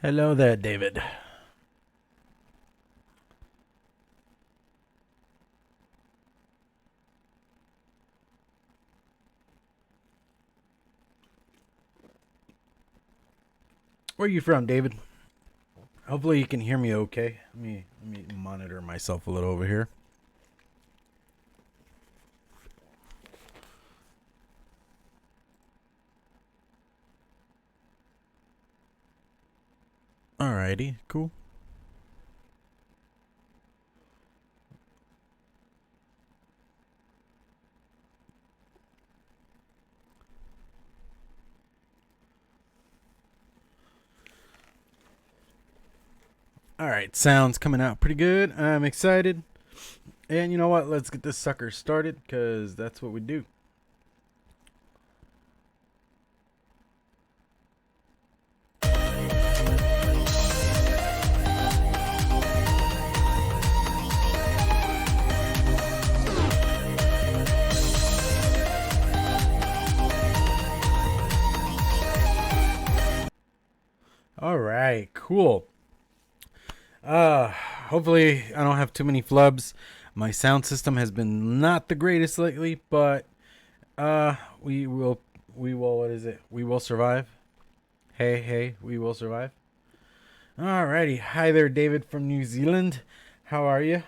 Hello there, David. Where are you from, David? Hopefully you can hear me okay. Let me monitor myself a little over here. Alrighty, cool. Alright, sounds coming out pretty good. I'm excited. And you know what? Let's get this sucker started, because that's what we do. Alright, cool. Hopefully I don't have too many flubs. My sound system has been not the greatest lately, but we will what is it? We will survive. Hey, we will survive. Alrighty. Hi there, David from New Zealand. How are you?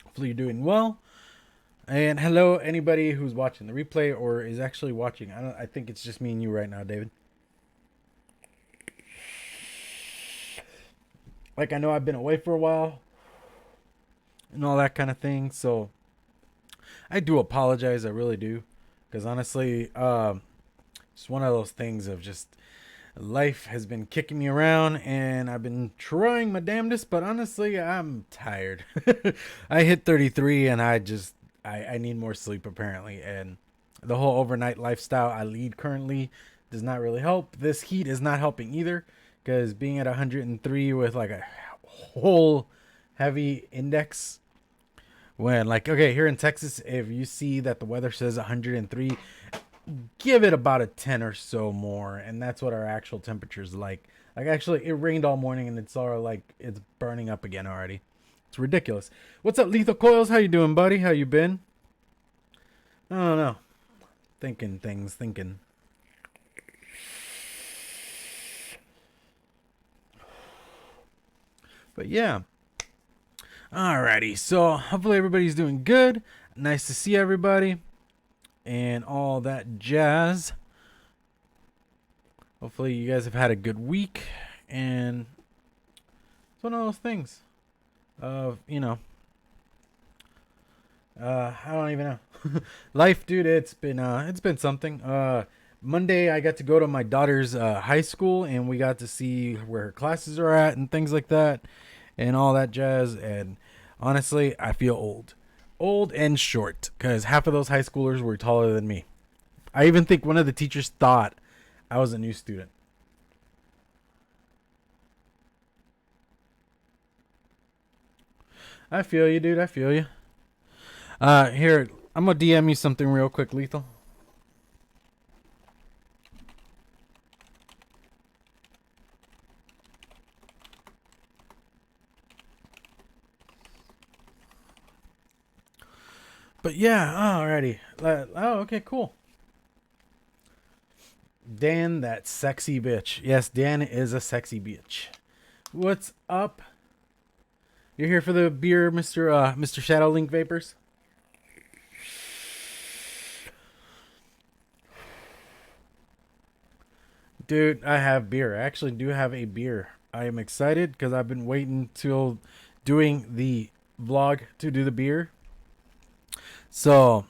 Hopefully you're doing well. And hello anybody who's watching the replay or is actually watching. I think it's just me and you right now, David. Like, I know I've been away for a while and all that kind of thing, so I do apologize. I really do, because honestly, it's one of those things of just life has been kicking me around, and I've been trying my damnedest, but honestly, I'm tired. I hit 33, and I need more sleep, apparently, and the whole overnight lifestyle I lead currently does not really help. This heat is not helping either, because being at 103 with like a whole heavy index, when like, okay, here in Texas, if you see that the weather says 103, give it about a 10 or so more, and that's what our actual temperature is like. Like, actually, it rained all morning, and it's all like, it's burning up again already. It's ridiculous. What's up, Lethal Coils? How you doing, buddy? How you been? I don't know. Thinking. But yeah. Alrighty. So hopefully everybody's doing good. Nice to see everybody. And all that jazz. Hopefully you guys have had a good week. And it's one of those things of, I don't even know. Life, dude, it's been something. Monday I got to go to my daughter's high school, and we got to see where her classes are at and things like that and all that jazz. And honestly, I feel old and short, because half of those high schoolers were taller than me. I even think one of the teachers thought I was a new student. I feel you, dude. I feel you. Here, I'm gonna DM you something real quick, Lethal. But yeah, alrighty. Oh, okay, cool. Dan, that sexy bitch. Yes, Dan is a sexy bitch. What's up? You're here for the beer, Mr. Shadow Link Vapors? Dude, I have beer. I actually do have a beer. I am excited because I've been waiting till doing the vlog to do the beer. So,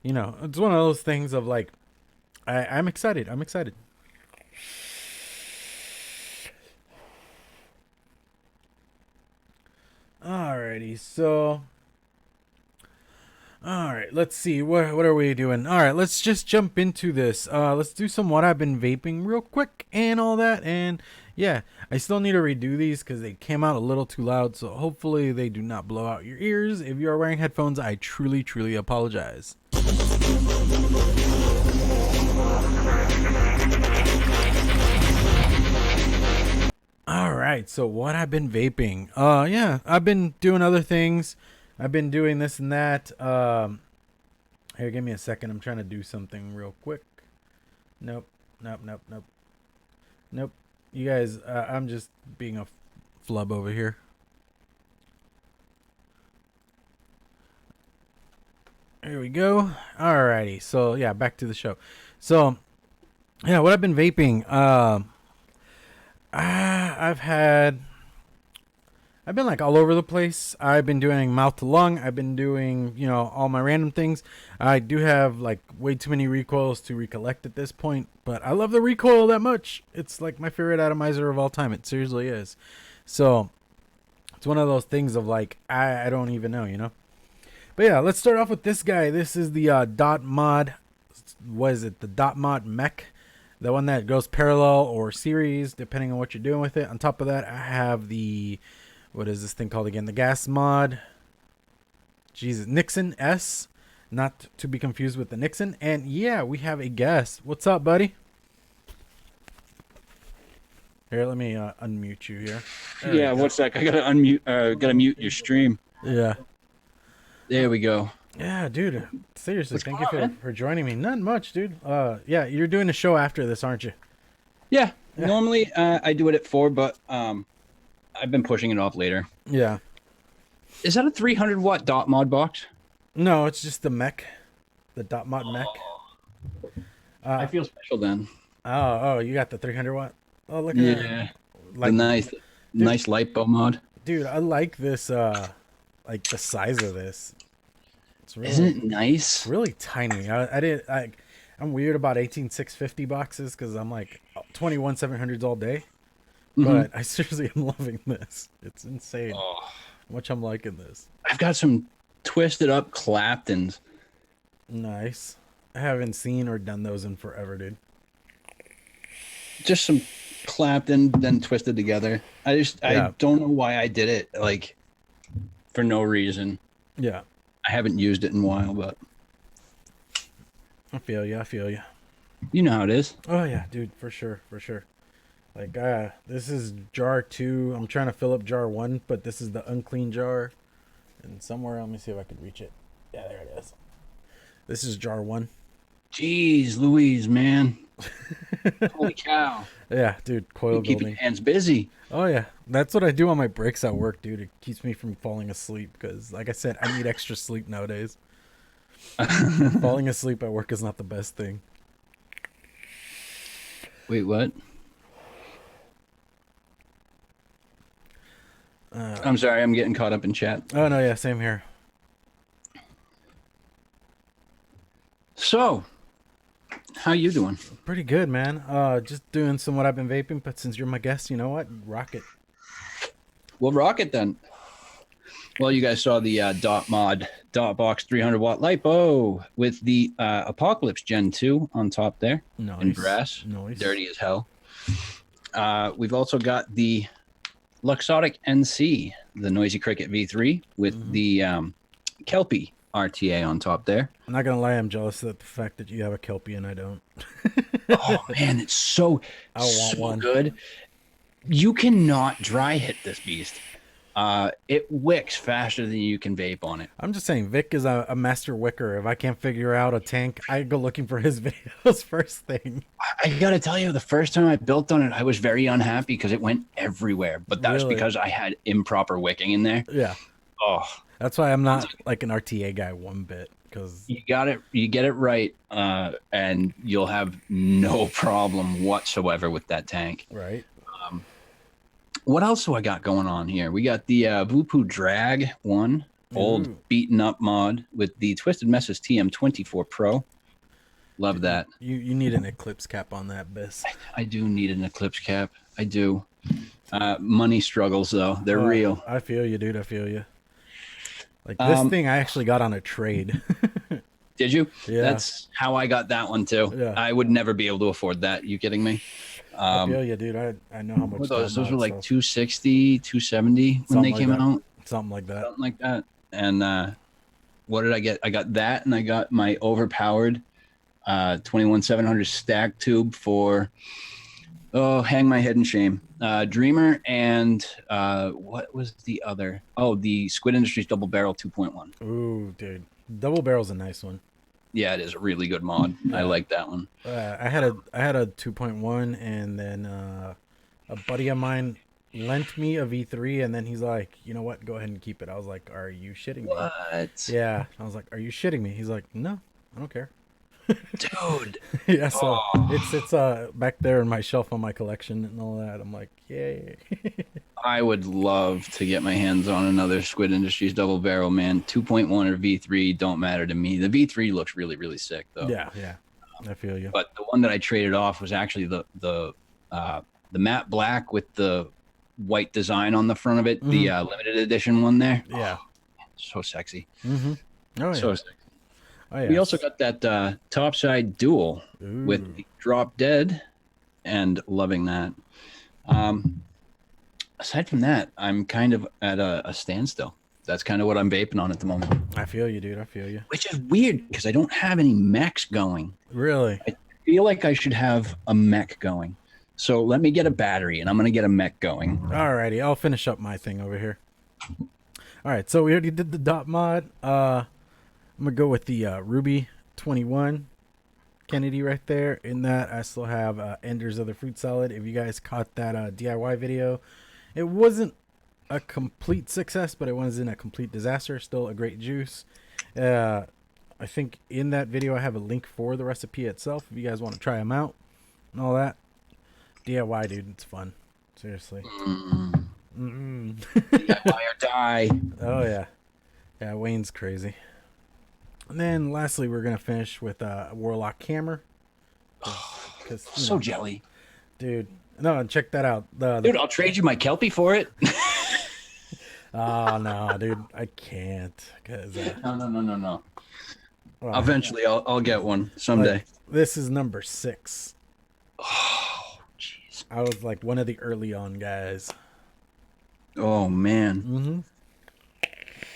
it's one of those things of like, I'm excited. I'm excited. Alrighty, so alright, let's see. What are we doing? Alright, let's just jump into this. Let's do some what I've been vaping real quick and all that. And yeah, I still need to redo these because they came out a little too loud. So hopefully they do not blow out your ears. If you are wearing headphones, I truly apologize. right. So what I've been vaping? Yeah, I've been doing other things. I've been doing this and that. Here, give me a second. I'm trying to do something real quick. Nope. Nope. Nope. Nope. Nope. You guys, I'm just being a flub over here. Here we go. Alrighty. So yeah, back to the show. So yeah, what I've been vaping. I've been like all over the place. I've been doing mouth to lung. I've been doing, all my random things. I do have like way too many recoils to recollect at this point, but I love the recoil that much. It's like my favorite atomizer of all time. It seriously is. So it's one of those things of like, I don't even know. But yeah, let's start off with this guy. This is the dot mod. What is it? The dot mod mech. The one that goes parallel or series, depending on what you're doing with it. On top of that, I have the, what is this thing called again? The gas mod. Jesus, Nixon S. Not to be confused with the Nixon. And yeah, we have a guest. What's up, buddy? Here, let me unmute you here. Yeah, what's that? I gotta unmute. Gotta mute your stream. Yeah. There we go. Yeah, dude. Seriously, What's thank you going on, for joining me. Not much, dude. Yeah, you're doing a show after this, aren't you? Yeah. Normally I do it at 4, but I've been pushing it off later. Yeah. Is that a 300 watt dot mod box? No, it's just the mech, the dot mod mech. I feel special then. Oh, you got the 300 watt. Oh, look at that. Yeah. Like, The nice lipo mod. dude, I like this. Like the size of this. It's really, Isn't it nice? really tiny. I'm weird about 18650 boxes because I'm like 21700s all day. But I seriously am loving this. It's insane how much I'm liking this. I've got some twisted up Claptons. Nice. I haven't seen or done those in forever, dude. Just some Clapton, then twisted together. I don't know why I did it. Like, for no reason. Yeah. I haven't used it in a while, but I feel you. you know how it is. Oh yeah, dude, for sure. Like, this is jar 2. I'm trying to fill up jar 1, but this is the unclean jar. And somewhere, let me see if I can reach it. Yeah, there it is. This is jar 1. Jeez Louise, man. Holy cow. Yeah, dude, coil You keep building. your hands busy. Oh yeah, that's what I do on my breaks at work, dude. It keeps me from falling asleep because, like I said, I need extra sleep nowadays. Falling asleep at work is not the best thing. Wait, what? I'm sorry, I'm getting caught up in chat. Oh no, yeah, same here. So, how you doing? Pretty good, man. Just doing some what I've been vaping, but since you're my guest, you know what? Rock it. Well, rock it then. Well, you guys saw the dot box 300 watt lipo with the Apocalypse Gen 2 on top there. Nice. In brass. Nice. Dirty as hell. We've also got the Luxottic NC, the Noisy Cricket V3 with the Kelpie RTA on top there. I'm not gonna lie, I'm jealous of the fact that you have a Kelpie and I don't. Oh man, it's so one. good. You cannot dry hit this beast. It wicks faster than you can vape on it. I'm just saying, Vic is a master wicker. If I can't figure out a tank, I go looking for his videos first thing. I gotta tell you, the first time I built on it, I was very unhappy because it went everywhere. But that was because I had improper wicking in there. Yeah. Oh, that's why I'm not like an RTA guy one bit. Because you get it right, and you'll have no problem whatsoever with that tank. Right. What else do I got going on here? We got the Voopoo Drag one, old beaten up mod with the Twisted Messes TM24 Pro. Love that. You need an Eclipse cap on that, Biss. I do need an Eclipse cap. I do. Money struggles though. They're real. I feel you, dude. I feel you. Like this thing I actually got on a trade. Did you? Yeah. That's how I got that one too. Yeah. I would never be able to afford that. You kidding me? I feel you, dude. I know how much those were like 260, 270 when they came out. Something like that. Something like that. And what did I get? I got that, and I got my overpowered 21700 stack tube for Oh, hang my head in shame. Dreamer and what was the other? Oh, the Squid Industries Double Barrel 2.1. Ooh, dude, double barrel's a nice one. Yeah, it is a really good mod. I Yeah. like that one. I had a 2.1, and then a buddy of mine lent me a V3, and then he's like, you know what, go ahead and keep it. I was like, are you shitting me? What? Yeah, I was like, are you shitting me? He's like, no, I don't care. Dude. Yeah, so Oh, it's back there in my shelf on my collection and all that. I'm like, yay. I would love to get my hands on another Squid Industries Double Barrel, man. 2.1 or V3 don't matter to me. The V3 looks really, really sick, though. Yeah, yeah, I feel you. But the one that I traded off was actually the matte black with the white design on the front of it, the limited edition one there. Yeah. Oh, so sexy. Mm-hmm. Oh yeah. So sexy. Oh yeah. We also got that topside dual with the drop dead, and loving that. Aside from that, I'm kind of at a standstill. That's kind of what I'm vaping on at the moment. I feel you, dude. I feel you. Which is weird because I don't have any mechs going. Really? I feel like I should have a mech going. So let me get a battery, and I'm going to get a mech going. Alrighty, I'll finish up my thing over here. Alright, so we already did the dot mod. I'm going to go with the Ruby 21 Kennedy right there. In that, I still have Enders of the Fruit Salad. If you guys caught that DIY video, it wasn't a complete success, but it wasn't a complete disaster. Still a great juice. I think in that video I have a link for the recipe itself if you guys want to try them out and all that. DIY, dude, it's fun. Seriously. DIY or die. Oh yeah, yeah. Wayne's crazy. And then lastly, we're gonna finish with Warlock Hammer. Cause, So jelly. dude. No, check that out. Dude, I'll trade you my Kelpie for it. Oh no, dude, I can't. Cause No. well, Eventually, I'll get one someday. like, this is number 6. Oh, jeez. I was like one of the early on guys. Oh, man. Mm-hmm.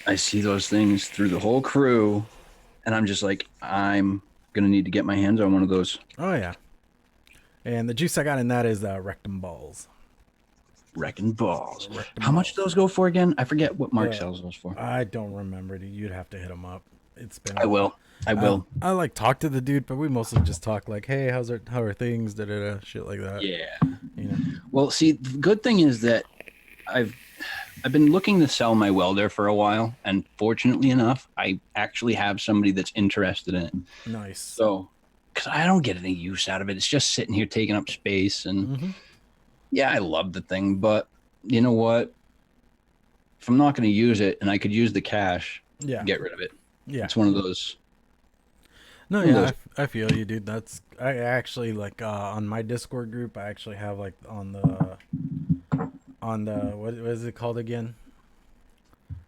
I see those things through the whole crew, and I'm just like, I'm going to need to get my hands on one of those. Oh yeah. And the juice I got in that is Rectum Balls. Wrecking balls. How much do those go for again? I forget what Mark sells those for. I don't remember, dude. You'd have to hit him up. It's been. I will. I like talk to the dude, but we mostly just talk like, hey, how are things? Da da da, shit like that. Yeah. You know. Well, see, the good thing is that I've been looking to sell my welder for a while, and fortunately enough, I actually have somebody that's interested in it. Nice. So, because I don't get any use out of it, it's just sitting here taking up space, and yeah, I love the thing, but you know what? If I'm not going to use it, and I could use the cash, get rid of it. Yeah. It's one of those. No, yeah, I feel you, dude. I actually like on my Discord group. I actually have like on the what is it called again?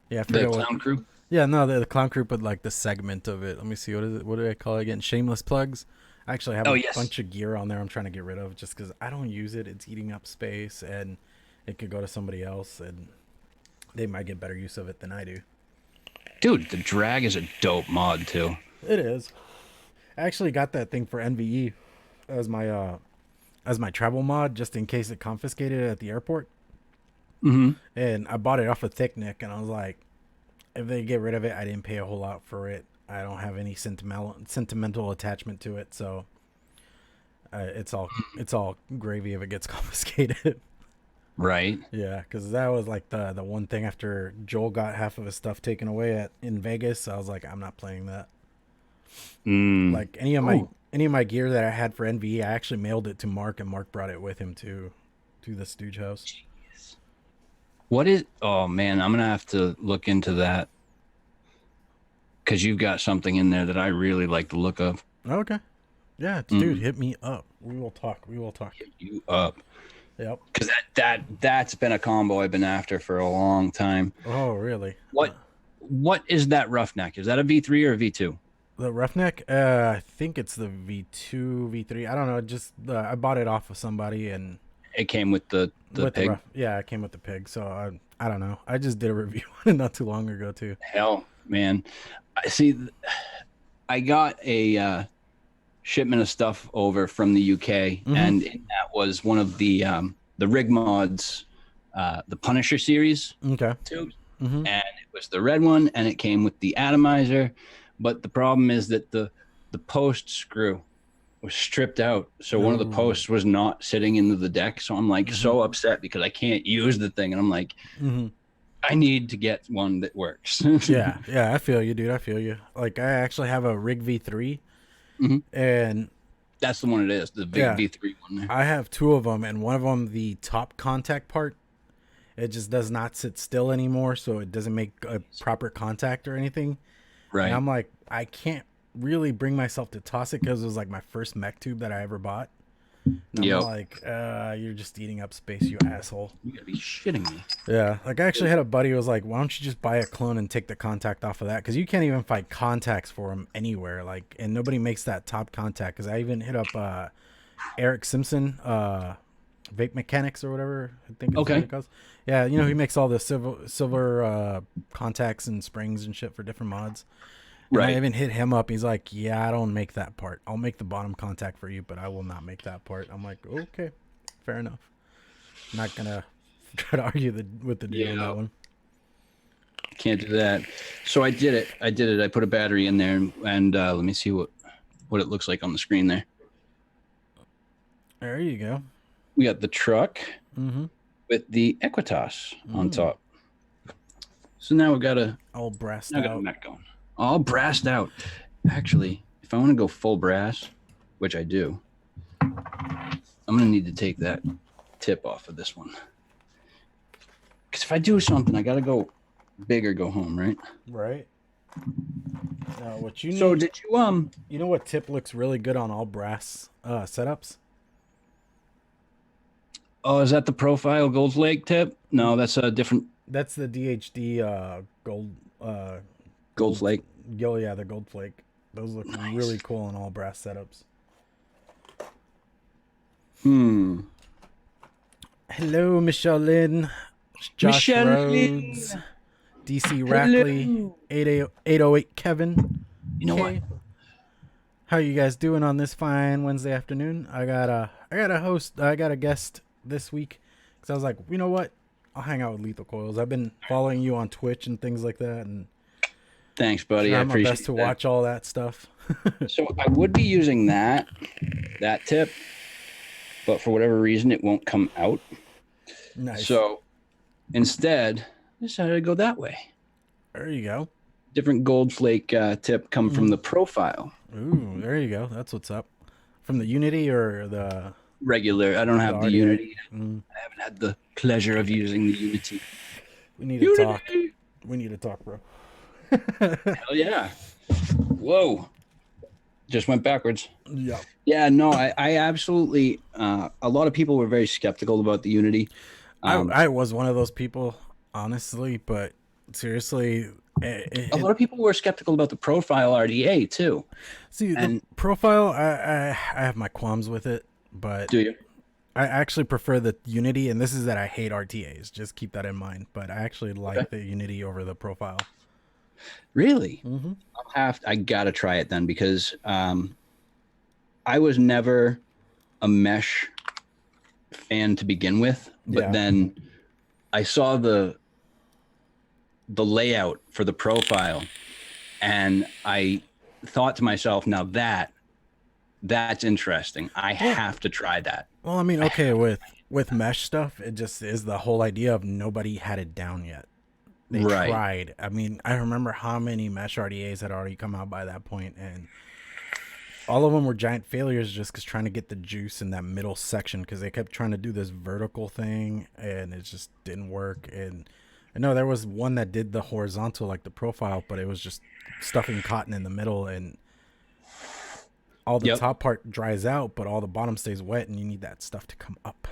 Yeah, I forget The clown crew. Yeah, no, the clown crew, but like the segment of it. Let me see, what is it? What do I call it again? Shameless plugs. I actually have a bunch of gear on there. I'm trying to get rid of just because I don't use it. It's eating up space, and it could go to somebody else, and they might get better use of it than I do. Dude, the drag is a dope mod too. It is. I actually got that thing for NVE as my travel mod, just in case it confiscated it at the airport. And I bought it off of Thickneck, and I was like, if they get rid of it, I didn't pay a whole lot for it. I don't have any sentimental attachment to it, so it's all gravy if it gets confiscated. Right. Yeah, because that was like the one thing after Joel got half of his stuff taken away in Vegas. I was like, I'm not playing that. Like any of my gear that I had for NVE, I actually mailed it to Mark, and Mark brought it with him to the Stooge house. Jeez. What is? Oh man, I'm gonna have to look into that because you've got something in there that I really like the look of. Okay. Yeah, dude, hit me up. We will talk. Hit you up. Yep. Because that's been a combo I've been after for a long time. Oh, really? What is that roughneck? Is that a V3 or a V2? The Roughneck? I think it's the V2, V3. I don't know. Just I bought it off of somebody, and it came with the pig. It came with the pig. So I don't know. I just did a review on it not too long ago too. Hell, man. I see. I got a shipment of stuff over from the UK, and in that was one of the Rig Mods, the Punisher series tubes, and it was the red one, and it came with the atomizer, but the problem is that the post screw was stripped out, so one of the posts was not sitting into the deck. So I'm like so upset because I can't use the thing, and I'm like, I need to get one that works. yeah, I feel you, dude. I feel you. Like, I actually have a Rig V3, and that's the one it is, the V3 one there. I have two of them, and one of them, the top contact part, it just does not sit still anymore, so it doesn't make a proper contact or anything. Right. And I'm like, I can't really bring myself to toss it because it was like my first mech tube that I ever bought. And I'm like, you're just eating up space, you asshole. You gotta be shitting me. Yeah, like I actually had a buddy who was like, why don't you just buy a clone and take the contact off of that? Because you can't even find contacts for them anywhere. Like, and nobody makes that top contact. Because I even hit up Eric Simpson, Vape Mechanics or whatever, I think it's what it calls. Yeah, you know, he makes all the silver contacts and springs and shit for different mods. And I even hit him up. He's like, yeah, I don't make that part. I'll make the bottom contact for you, but I will not make that part. I'm like, okay, fair enough. I'm not going to try to argue with the dude on that one. Can't do that. So I did it. I put a battery in there, and let me see what it looks like on the screen there. There you go. We got the truck with the Equitas on top. So now we've got all brassed out. Got a mech going. All brassed out. Actually, if I want to go full brass, which I do, I'm going to need to take that tip off of this one. Because if I do something, I got to go big or go home, right? Right. Now, what you need, so did you you know what tip looks really good on all brass setups? Oh, is that the Profile Gold Flake tip? No, that's a different. That's the DHD gold. Gold Flake. Oh yeah, the Gold Flake. Those look really cool on all brass setups. Hello, Michelle Lynn, Josh Rhodes, DC Rackley, 808 Kevin. You know what? How you guys doing on this fine Wednesday afternoon? I got a guest this week because I was like, you know what? I'll hang out with Lethal Coils. I've been following you on Twitch and things like that, and thanks, buddy. I appreciate my best to watch all that stuff. So I would be using that tip, but for whatever reason, it won't come out. Nice. So instead, I decided to go that way. There you go. Different Gold Flake tip come from the Profile. Ooh, there you go. That's what's up. From the Unity or the regular? I don't have the Unity. I haven't had the pleasure of using the Unity. We need to talk. We need to talk, bro. Hell yeah. Whoa. Just went backwards. Yeah. Yeah, no, I absolutely, a lot of people were very skeptical about the Unity. I was one of those people, honestly, but seriously, a lot of people were skeptical about the Profile RDA too. See, the Profile, I have my qualms with it, but do you? I actually prefer the Unity, and this is that I hate RTAs. Just keep that in mind. But I actually like the Unity over the Profile. Really? I gotta try it then, because I was never a mesh fan to begin with, but then I saw the layout for the Profile, and I thought to myself, now that's interesting. I have to try that. Well, I mean, okay, with mesh stuff, it just is the whole idea of nobody had it down yet. They tried. I mean, I remember how many mesh RDAs had already come out by that point, and all of them were giant failures just because trying to get the juice in that middle section, because they kept trying to do this vertical thing, and it just didn't work. And I know there was one that did the horizontal, like the Profile, but it was just stuffing cotton in the middle, and all the top part dries out, but all the bottom stays wet, and you need that stuff to come up.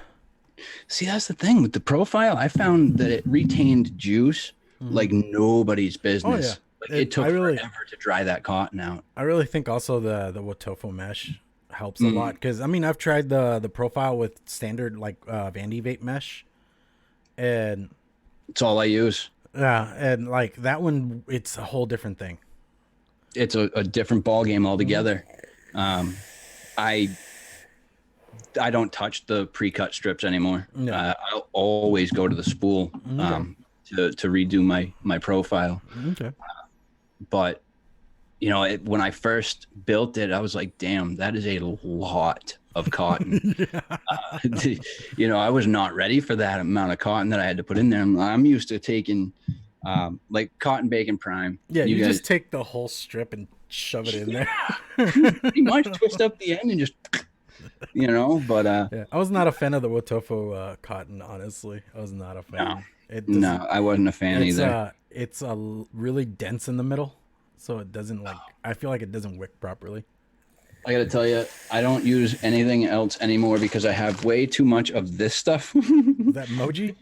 See, that's the thing with the Profile. I found that it retained juice like nobody's business. Oh, yeah. It took forever to dry that cotton out. I really think also the Wotofo mesh helps a lot, because I mean, I've tried the Profile with standard like Vandy Vape mesh, and it's all I use. Yeah, and like that one, it's a whole different thing. It's a different ball game altogether. I don't touch the pre-cut strips anymore. No. I'll always go to the spool to redo my profile. Okay. But you know, when I first built it, I was like, damn, that is a lot of cotton. You know, I was not ready for that amount of cotton that I had to put in there. I'm used to taking like cotton bacon prime. Yeah, you guys, just take the whole strip and shove it in there. Pretty much twist up the end and just, you know, but yeah, I was not a fan of the Wotofo cotton, honestly. I was not a fan. No, I wasn't a fan either. It's really dense in the middle. So it doesn't I feel like it doesn't wick properly. I got to tell you, I don't use anything else anymore because I have way too much of this stuff. That Moji?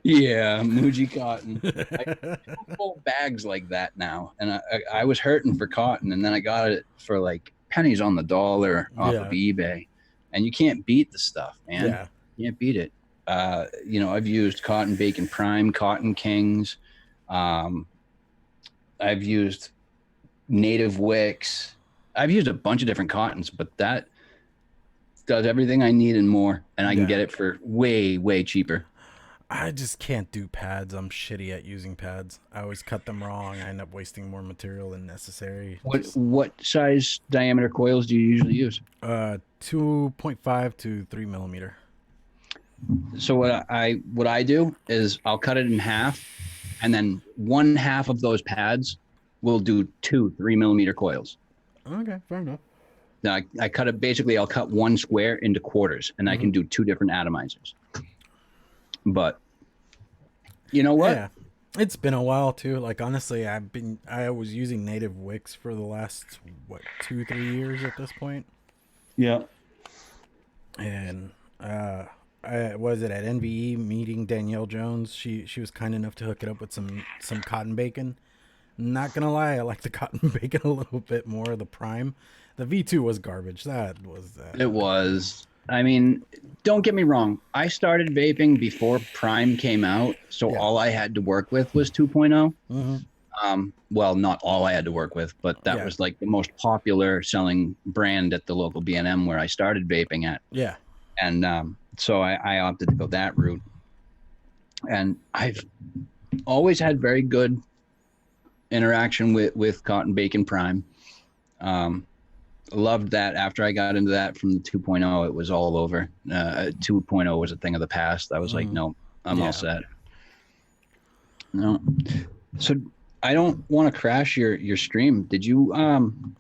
Yeah, Muji cotton. I have full bags like that now. And I was hurting for cotton, and then I got it for like pennies on the dollar off of eBay. And you can't beat the stuff, man. Yeah. You can't beat it. You know, I've used Cotton Bacon Prime, Cotton Kings. I've used Native Wicks. I've used a bunch of different cottons, but that does everything I need and more, and I can get it for way, way cheaper. I just can't do pads. I'm shitty at using pads. I always cut them wrong. I end up wasting more material than necessary. What size diameter coils do you usually use? 2.5 to 3 millimeter. So what I do is I'll cut it in half, and then one half of those pads will do 2 3 millimeter coils. Okay, fair enough. Now I cut it, basically I'll cut one square into quarters, and I can do 2 different atomizers. But you know what? Yeah, it's been a while too. Like honestly, I was using Native Wicks for the last 2-3 years at this point. Yeah. And I was it at NVE meeting Danielle Jones. She was kind enough to hook it up with some cotton bacon. Not gonna lie, I like the cotton bacon a little bit more. The Prime, the V2 was garbage. That was. It was. I mean, don't get me wrong. I started vaping before Prime came out, so all I had to work with was 2.0. Mm-hmm. Well, not all I had to work with, but that was like the most popular selling brand at the local B&M where I started vaping at. Yeah. And so I opted to go that route. And I've always had very good interaction with Cotton Bacon Prime. Loved that. After I got into that from the 2.0, it was all over. 2.0 was a thing of the past. I was like, no, I'm all set. No. So I don't want to crash your stream. Did you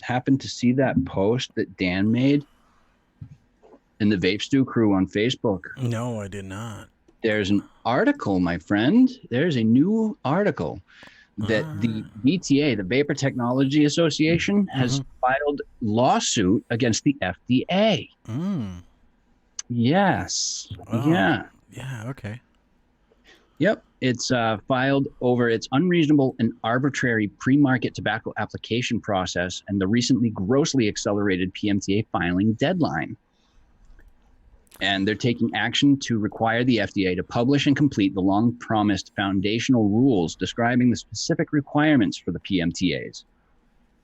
happen to see that post that Dan made in the Vape Stew crew on Facebook? No, I did not. There's an article, my friend. There's a new article that the VTA, the Vapor Technology Association, has filed lawsuit against the FDA. Yes. Yeah. Okay. Yep. It's filed over its unreasonable and arbitrary pre-market tobacco application process and the recently grossly accelerated PMTA filing deadline. And they're taking action to require the FDA to publish and complete the long-promised foundational rules describing the specific requirements for the PMTAs.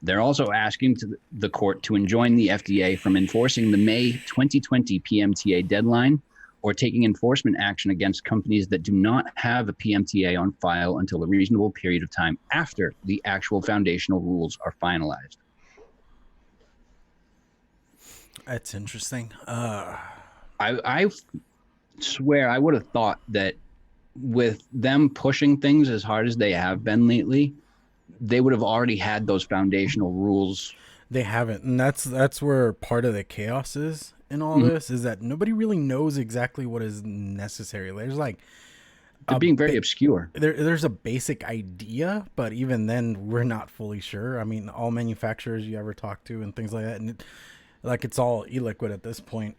They're also asking the court to enjoin the FDA from enforcing the May 2020 PMTA deadline or taking enforcement action against companies that do not have a PMTA on file until a reasonable period of time after the actual foundational rules are finalized. That's interesting. I swear I would have thought that with them pushing things as hard as they have been lately, they would have already had those foundational rules. They haven't, and that's where part of the chaos is in all this, is that nobody really knows exactly what is necessary. There's like they're being very obscure. There's a basic idea, but even then we're not fully sure. I mean, all manufacturers you ever talk to and things like that, and it's all e-liquid at this point.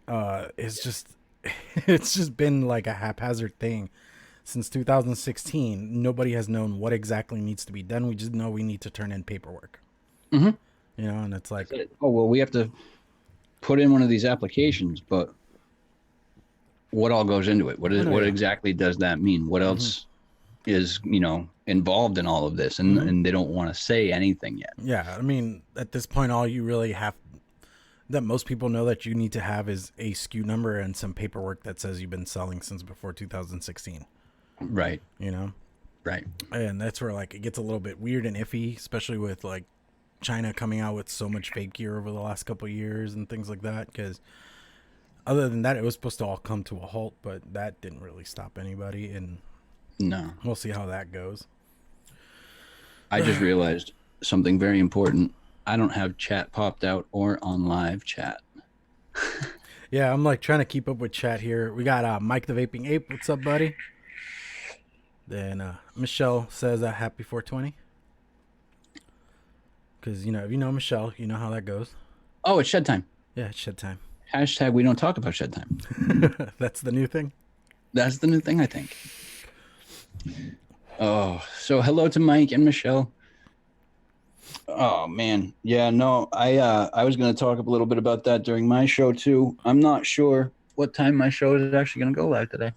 It's just been like a haphazard thing since 2016. Nobody has known what exactly needs to be done. We just know we need to turn in paperwork. You know, and it's like, oh well, we have to put in one of these applications, but what all goes into it? What exactly does that mean? What else is involved in all of this? And they don't want to say anything yet. Yeah, I mean, at this point, all you really have. that most people know that you need to have is a SKU number and some paperwork that says you've been selling since before 2016. Right. You know? Right. And that's where like it gets a little bit weird and iffy, especially with like China coming out with so much vape gear over the last couple of years and things like that. Because other than that, it was supposed to all come to a halt, but that didn't really stop anybody. And No. we'll see how that goes. I just realized something very important. I don't have chat popped out or on live chat. Yeah, I'm like trying to keep up with chat here. We got Mike the Vaping Ape. What's up, buddy? Then Michelle says happy 420. Because, you know, if you know Michelle, you know how that goes. Oh, it's shed time. Yeah, it's shed time. Hashtag we don't talk about shed time. That's the new thing? That's the new thing, I think. Oh, so hello to Mike and Michelle. Oh man, yeah, no, I was going to talk a little bit about that during my show too. I'm not sure what time my show is actually going to go live today,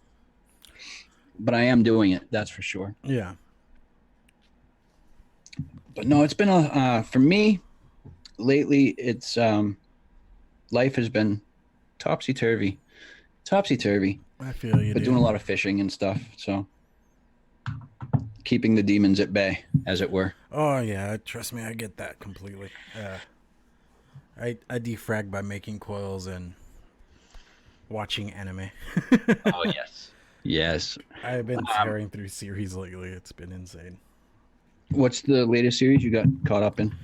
but I am doing it. That's for sure. Yeah. But no, it's been for me lately. It's life has been topsy turvy. I feel you. But doing a lot of fishing and stuff, so keeping the demons at bay, as it were. Oh yeah, trust me, I get that completely. I defrag by making coils and watching anime. Oh yes. I've been tearing through series lately. It's been insane. What's the latest series you got caught up in?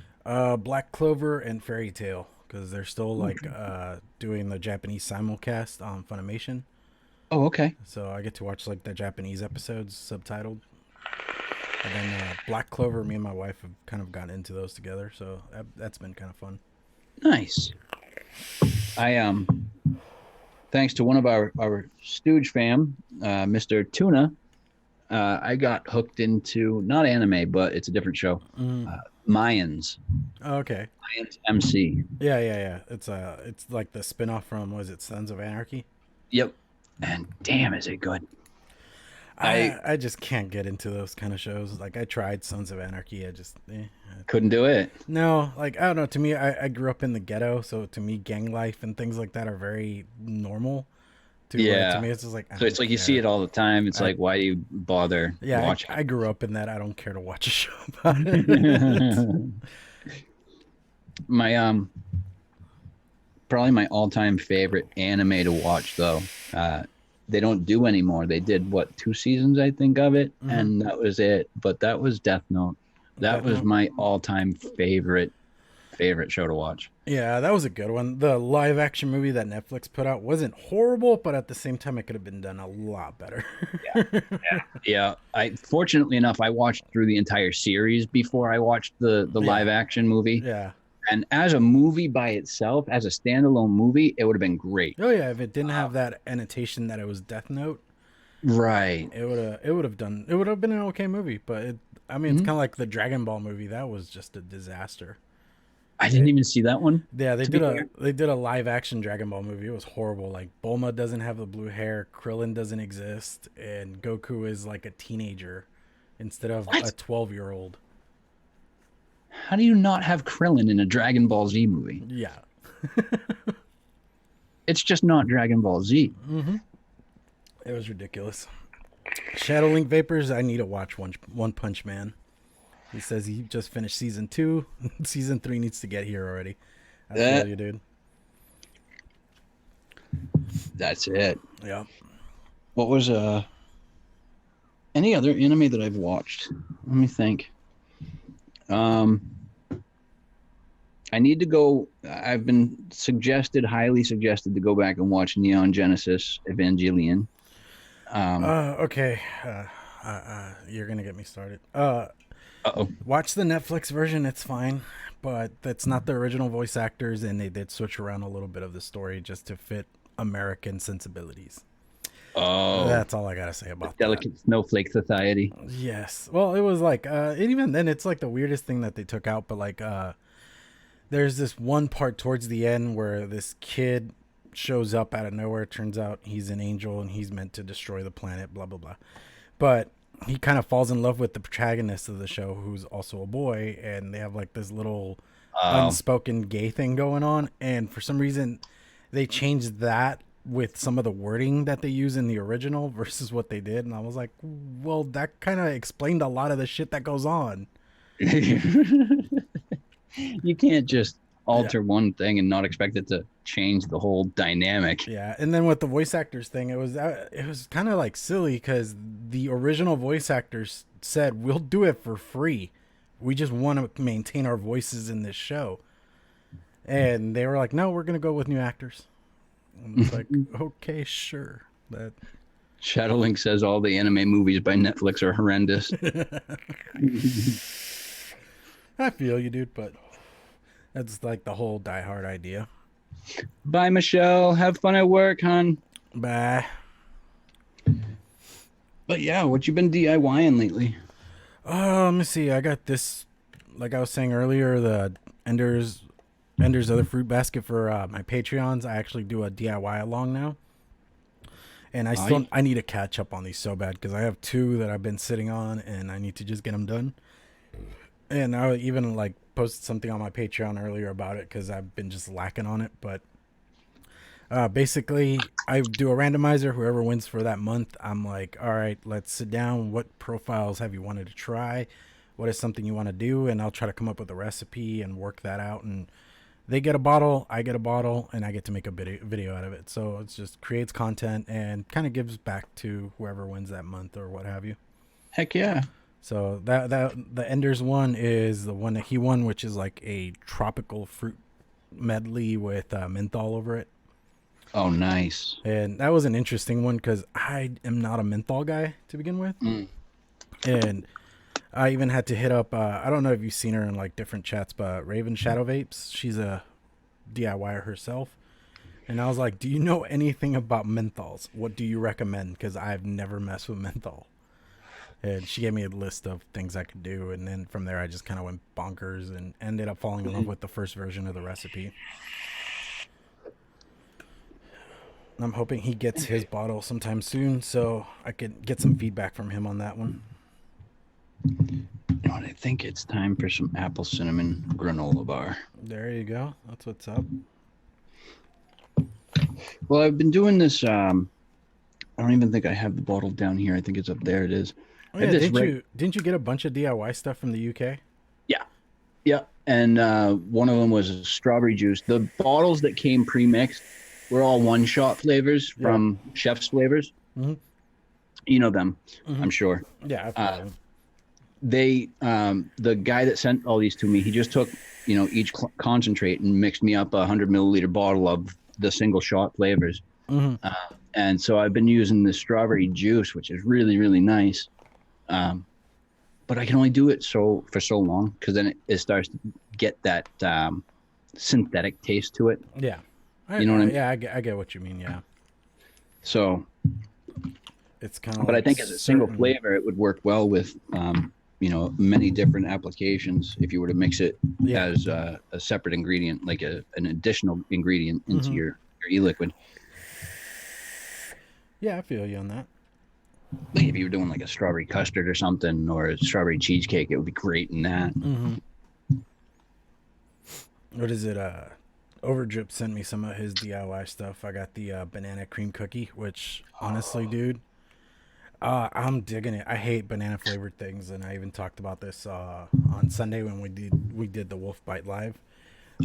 Black Clover and Fairy Tail, because they're still like doing the Japanese simulcast on Funimation. Oh, okay. So I get to watch like the Japanese episodes subtitled. And then Black Clover, me and my wife have kind of gotten into those together, so that's been kind of fun. Nice. I thanks to one of our Stooge fam, Mr. Tuna, I got hooked into not anime, but it's a different show. Mayans. Oh, okay. Mayans MC. Yeah. It's like the spinoff from, was it Sons of Anarchy? Yep. And damn, is it good. I just can't get into those kind of shows. Like I tried Sons of Anarchy, I just couldn't do it. No, like I don't know. To me, I grew up in the ghetto, so to me, gang life and things like that are very normal. To me, it's just like so. It's like you see it all the time. It's like, why do you bother? Watching? I grew up in that. I don't care to watch a show about it. My probably my all-time favorite anime to watch though. They don't do anymore. They did 2 seasons, I think, of it, and that was it. But that was Death Note. That was my all-time favorite show to watch. Yeah, that was a good one. The live action movie that Netflix put out wasn't horrible, but at the same time, it could have been done a lot better. Yeah. I fortunately enough, I watched through the entire series before I watched the live action movie. Yeah. And as a movie by itself, as a standalone movie, it would have been great. Oh yeah, if it didn't have that annotation that it was Death Note, right? It would have been an okay movie. But it's kind of like the Dragon Ball movie. That was just a disaster. I didn't even see that one. Yeah, they did a live action Dragon Ball movie. It was horrible. Like Bulma doesn't have the blue hair, Krillin doesn't exist, and Goku is like a teenager instead of a 12-year-old. How do you not have Krillin in a Dragon Ball Z movie? Yeah. It's just not Dragon Ball Z. It was ridiculous. Shadow Link Vapors, I need to watch One Punch Man. He says he just finished season 2. Season 3 needs to get here already. I feel you, dude. That's it. Yeah. What was any other anime that I've watched? Let me think. I need to go. I've been highly suggested to go back and watch Neon Genesis Evangelion. Okay. You're gonna get me started. Watch the Netflix version. It's fine, but that's not the original voice actors, and they did switch around a little bit of the story just to fit American sensibilities. Oh, that's all I gotta say about that. Delicate Snowflake Society. Yes. Well, it was like, even then, it's like the weirdest thing that they took out. But like, there's this one part towards the end where this kid shows up out of nowhere. It turns out he's an angel and he's meant to destroy the planet. Blah blah blah. But he kind of falls in love with the protagonist of the show, who's also a boy, and they have like this little unspoken gay thing going on, and for some reason they changed that with some of the wording that they use in the original versus what they did, and I was like, well, that kind of explained a lot of the shit that goes on. You can't just alter one thing and not expect it to change the whole dynamic. Yeah, and then with the voice actors thing, it was kind of like silly because the original voice actors said, we'll do it for free, we just want to maintain our voices in this show, and they were like, no, we're gonna go with new actors. And it's like, okay, sure. That Shadowlink says all the anime movies by Netflix are horrendous. I feel you, dude, but that's like the whole Die Hard idea. Bye, Michelle. Have fun at work, hon. Bye. But yeah, what you been DIYing lately? Let me see. I got this, like I was saying earlier, the Ender's Other Fruit Basket for my Patreons. I actually do a DIY along now. And I need to catch up on these so bad because I have 2 that I've been sitting on and I need to just get them done. And I even like posted something on my Patreon earlier about it because I've been just lacking on it. But basically, I do a randomizer. Whoever wins for that month, I'm like, all right, let's sit down. What profiles have you wanted to try? What is something you want to do? And I'll try to come up with a recipe and work that out. And they get a bottle, I get a bottle, and I get to make a video out of it. So it just creates content and kind of gives back to whoever wins that month or what have you. Heck yeah. So that the Ender's one is the one that he won, which is like a tropical fruit medley with menthol over it. Oh, nice. And that was an interesting one because I am not a menthol guy to begin with. And I even had to hit up, I don't know if you've seen her in like different chats, but Raven Shadow Vapes, she's a DIYer herself. And I was like, do you know anything about menthols? What do you recommend? Because I've never messed with menthol. And she gave me a list of things I could do. And then from there, I just kind of went bonkers and ended up falling in love with the first version of the recipe. I'm hoping he gets his bottle sometime soon so I could get some feedback from him on that one. I think it's time for some apple cinnamon granola bar. There you go. That's what's up. Well, I've been doing this. I don't even think I have the bottle down here. I think it's up there. It is. Oh, yeah, didn't you get a bunch of DIY stuff from the UK? Yeah. And one of them was strawberry juice. The bottles that came pre-mixed were all one-shot flavors from Chef's Flavors. Mm-hmm. You know them, I'm sure. Yeah, I've heard they the guy that sent all these to me, he just took each concentrate and mixed me up a 100 milliliter bottle of the single shot flavors. And so I've been using the strawberry juice, which is really, really nice. But I can only do it for so long because then it starts to get that synthetic taste to it. Yeah. You know what I mean? Yeah, I get what you mean. Yeah. So it's kind of. But I think as a single flavor, it would work well with many different applications. If you were to mix it as a separate ingredient, like an additional ingredient into your e-liquid. Yeah, I feel you on that. Like if you were doing like a strawberry custard or something, or a strawberry cheesecake, it would be great in that. What is it? Overdrip sent me some of his DIY stuff. I got the banana cream cookie, which honestly, dude, I'm digging it. I hate banana flavored things, and I even talked about this on Sunday when we did the Wolf Bite Live.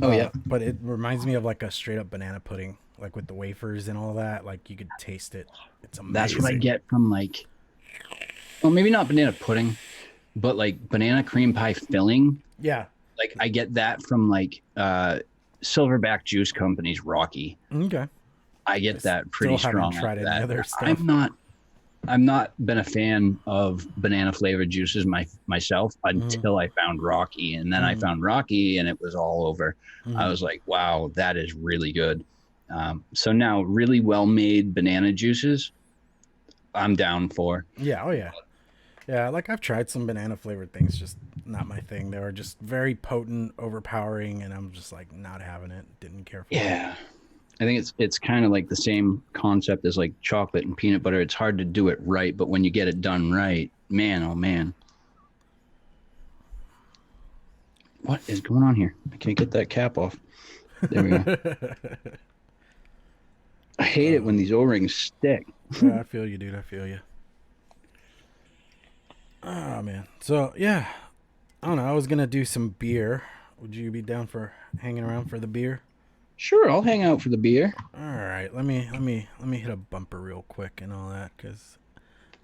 Oh yeah, but it reminds me of like a straight up banana pudding, like with the wafers and all that. Like you could taste it. It's amazing. That's what I get from maybe not banana pudding, but like banana cream pie filling. Yeah, like I get that from Silverback Juice Company's Rocky. Okay, I get that pretty strong. Tried any other stuff. I'm not been a fan of banana flavored juices myself until I found Rocky, and then I found Rocky, and it was all over. I was like, wow, that is really good. So now, really well made banana juices, I'm down for. Yeah, oh yeah, yeah. Like I've tried some banana flavored things, just not my thing. They were just very potent, overpowering, and I'm just like not having it. Didn't care for it. Yeah. I think it's kind of like the same concept as like chocolate and peanut butter. It's hard to do it right, but when you get it done right, man, oh man. What is going on here? I can't get that cap off. There we go. I hate it when these O-rings stick. Yeah, I feel you, dude. I feel you. Oh, man. So, yeah. I don't know. I was going to do some beer. Would you be down for hanging around for the beer? Sure, I'll hang out for the beer. All right. Let me hit a bumper real quick and all that because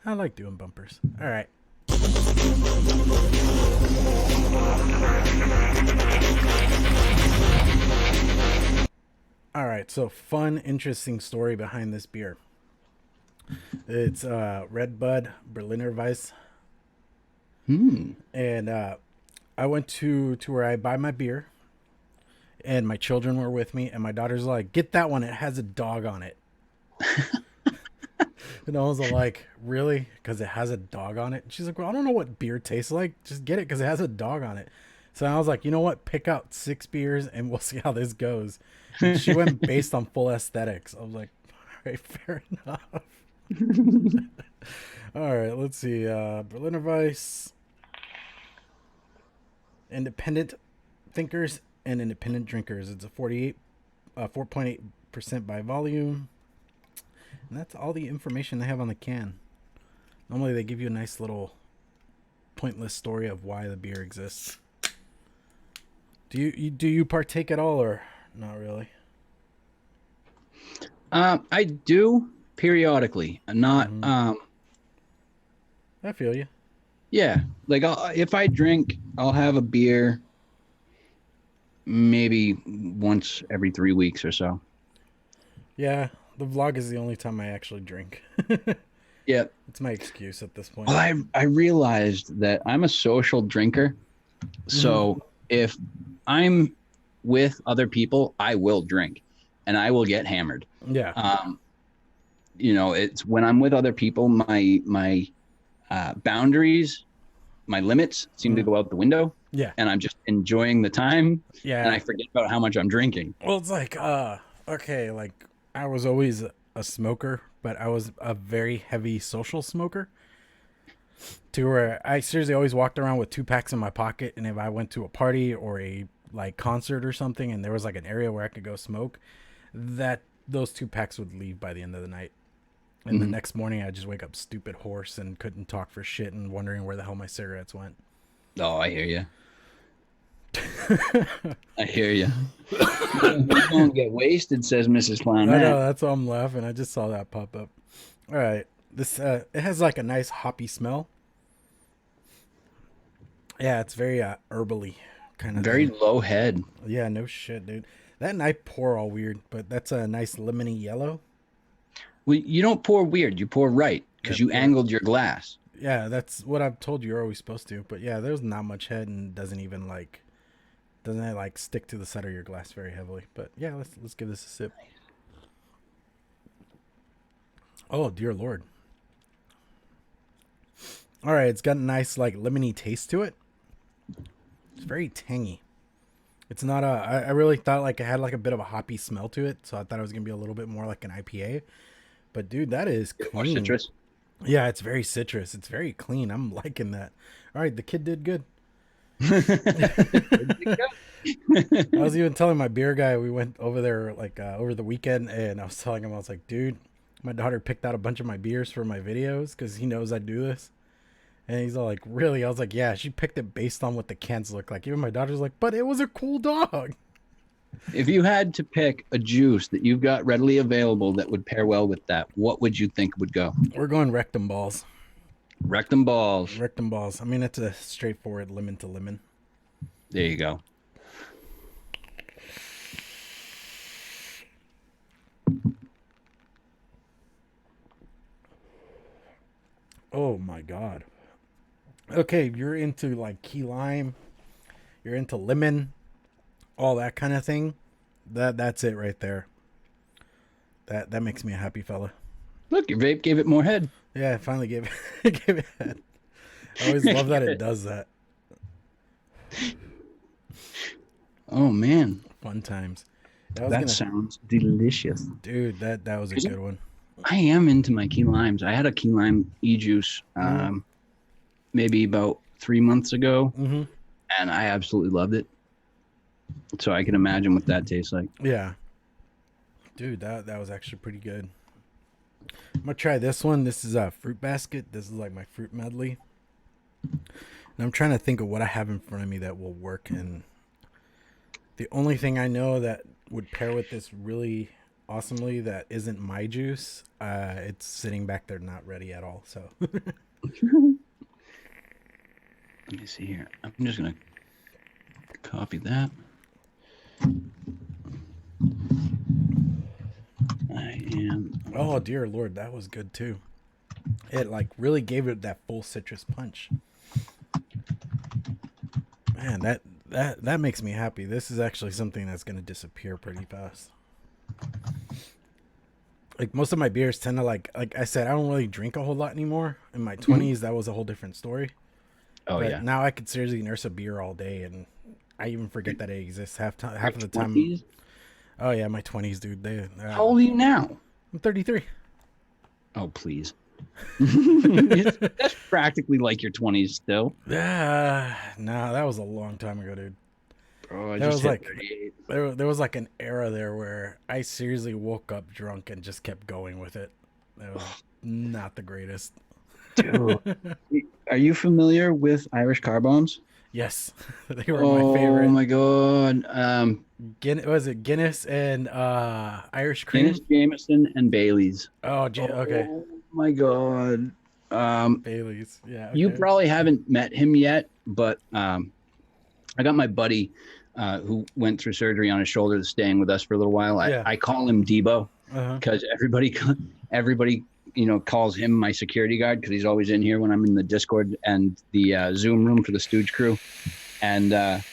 I like doing bumpers. All right. All right. So, fun, interesting story behind this beer. It's Red Bud Berliner Weiss. And I went to where I buy my beer, and my children were with me, and my daughter's like, "Get that one. It has a dog on it." And I was like, "Really? Because it has a dog on it?" And she's like, "Well, I don't know what beer tastes like. Just get it because it has a dog on it." So I was like, "You know what? Pick out 6 beers, and we'll see how this goes." And she went based on full aesthetics. I was like, "All right, fair enough." All right, let's see. Berliner Weiss, independent thinkers and independent drinkers. It's a 4.8% by volume. And that's all the information they have on the can. Normally they give you a nice little pointless story of why the beer exists. Do you partake at all or not really? I do periodically. Not I feel you. Yeah, like if I drink, I'll have a beer maybe once every 3 weeks or so. Yeah, the vlog is the only time I actually drink. Yeah. It's my excuse at this point. Well, I realized that I'm a social drinker. So if I'm with other people, I will drink and I will get hammered. Yeah. You know, it's when I'm with other people, my boundaries, my limits seem to go out the window. Yeah. And I'm just enjoying the time. Yeah. And I forget about how much I'm drinking. Well, it's like, okay, like I was always a smoker, but I was a very heavy social smoker to where I seriously always walked around with 2 packs in my pocket. And if I went to a party or a like concert or something and there was like an area where I could go smoke, those 2 packs would leave by the end of the night. And the next morning I'd just wake up stupid hoarse and couldn't talk for shit and wondering where the hell my cigarettes went. Oh, I hear you. I hear you. Don't get wasted, says Mrs. Clown. I know, that's why I'm laughing. I just saw that pop up. All right. This it has like a nice hoppy smell. Yeah, it's very herbally kind of Very thing. low head. Yeah, no shit, dude. That and I pour all weird, but that's a nice lemony yellow. Well, you don't pour weird. You pour right because you angled your glass. Yeah, that's what I've told you. You're always supposed to. But yeah, there's not much head and doesn't it like stick to the side of your glass very heavily. But yeah, let's give this a sip. Oh dear Lord. All right, it's got a nice like lemony taste to it. It's very tangy. It's not I really thought like it had like a bit of a hoppy smell to it, so I thought it was gonna be a little bit more like an IPA. But dude, that is clean. More citrus. Yeah, it's very citrus. It's very clean. I'm liking that. All right, the kid did good. I was even telling my beer guy, we went over there like over the weekend, and I was telling him, I was like, dude, my daughter picked out a bunch of my beers for my videos because he knows I do this. And he's all like, really? I was like, yeah, she picked it based on what the cans look like. Even my daughter's like, but it was a cool dog. If you had to pick a juice that you've got readily available that would pair well with that, what would you think would go? We're going rectum balls. Rectum balls. Rectum balls. I mean, it's a straightforward lemon to lemon. There you go. Oh my God. Okay, you're into like key lime, you're into lemon, all that kind of thing. That's it right there. That makes me a happy fella. Look, your vape gave it more head. Yeah, I finally gave it head. I always love that it does that. Oh man. Fun times. That sounds delicious. Dude, that was a good one. I am into my key limes. I had a key lime e-juice maybe about 3 months ago, and I absolutely loved it. So I can imagine what that tastes like. Yeah. Dude, that was actually pretty good. I'm gonna try this one. This is a fruit basket. This is like my fruit medley. And I'm trying to think of what I have in front of me that will work. And the only thing I know that would pair with this really awesomely that isn't my juice, it's sitting back there not ready at all. So Let me see here. I'm just gonna copy that. I am. Oh dear Lord, that was good too. It like really gave it that full citrus punch. Man, that makes me happy. This is actually something that's gonna disappear pretty fast. Like most of my beers tend to like I said, I don't really drink a whole lot anymore. In my 20s, that was a whole different story. Oh But yeah. now I could seriously nurse a beer all day, and I even forget that it exists half of the time. 20s? Oh yeah, my 20s, dude. How old are you now? I'm 33. Oh please. That's practically like your 20s still. Yeah, no, that was a long time ago, dude. Bro, I That just was hit like 38. there was like an era there where I seriously woke up drunk and just kept going with it. That was not the greatest. Dude. Are you familiar with Irish car bombs? Yes, they were my favorite. Oh my god. Was it Guinness and Irish cream? Guinness, Jameson, and Bailey's. Okay. Oh my god. Bailey's. Yeah. You Okay. probably haven't met him yet, but I got my buddy who went through surgery on his shoulder that's staying with us for a little while. I call him Debo because everybody calls him my security guard because he's always in here when I'm in the Discord and the Zoom room for the Stooge crew. And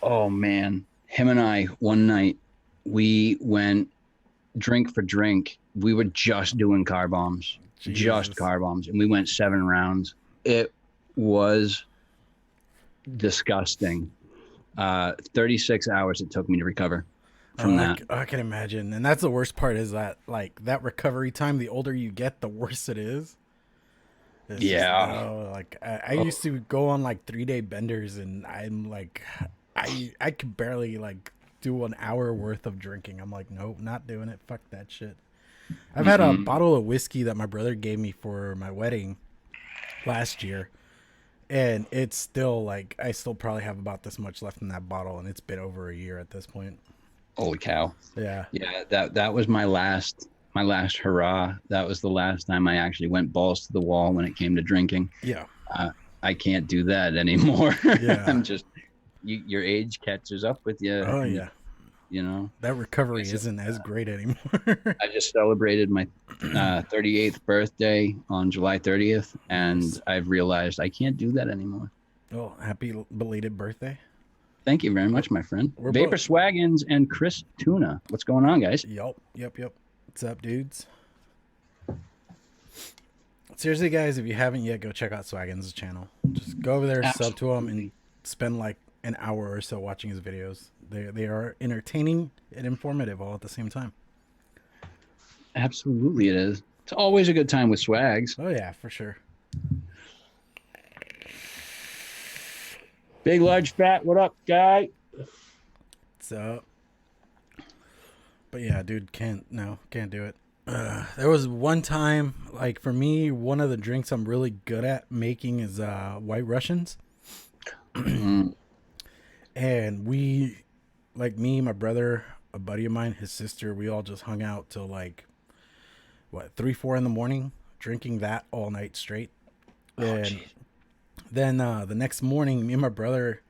oh man, him and I one night we went drink for drink. We were just doing car bombs. Jesus. Just car bombs, and we went 7 rounds. It was disgusting. 36 hours it took me to recover from that. I can imagine, and that's the worst part is that like that recovery time. The older you get, the worse it is. It's I used to go on like 3-day benders, and I'm like, I could barely like do an hour worth of drinking. I'm like, nope, not doing it. Fuck that shit. I've had a bottle of whiskey that my brother gave me for my wedding last year, and it's still like I still probably have about this much left in that bottle, and it's been over a year at this point. Holy cow. Yeah. That was my last hurrah. That was the last time I actually went balls to the wall when it came to drinking. Yeah. I can't do that anymore. Yeah. I'm just your age catches up with you. Oh yeah. You know, that recovery isn't as great anymore. I just celebrated my 38th birthday on July 30th, and I've realized I can't do that anymore. Oh, happy belated birthday. Thank you very much, my friend. Vaper both... Swaggins and Chris Tuna. What's going on, guys? Yep. What's up, dudes? Seriously, guys, if you haven't yet, go check out Swaggins' channel. Just go over there, sub to him, and spend like an hour or so watching his videos. They are entertaining and informative all at the same time. Absolutely it is. It's always a good time with Swags. Oh yeah, for sure. Big, large, fat, what up, guy? So, but yeah, dude, can't do it. There was one time, like for me, one of the drinks I'm really good at making is White Russians. And we, like me, my brother, a buddy of mine, his sister, we all just hung out till like, 3-4 in the morning, drinking that all night straight. And then the next morning, me and my brother,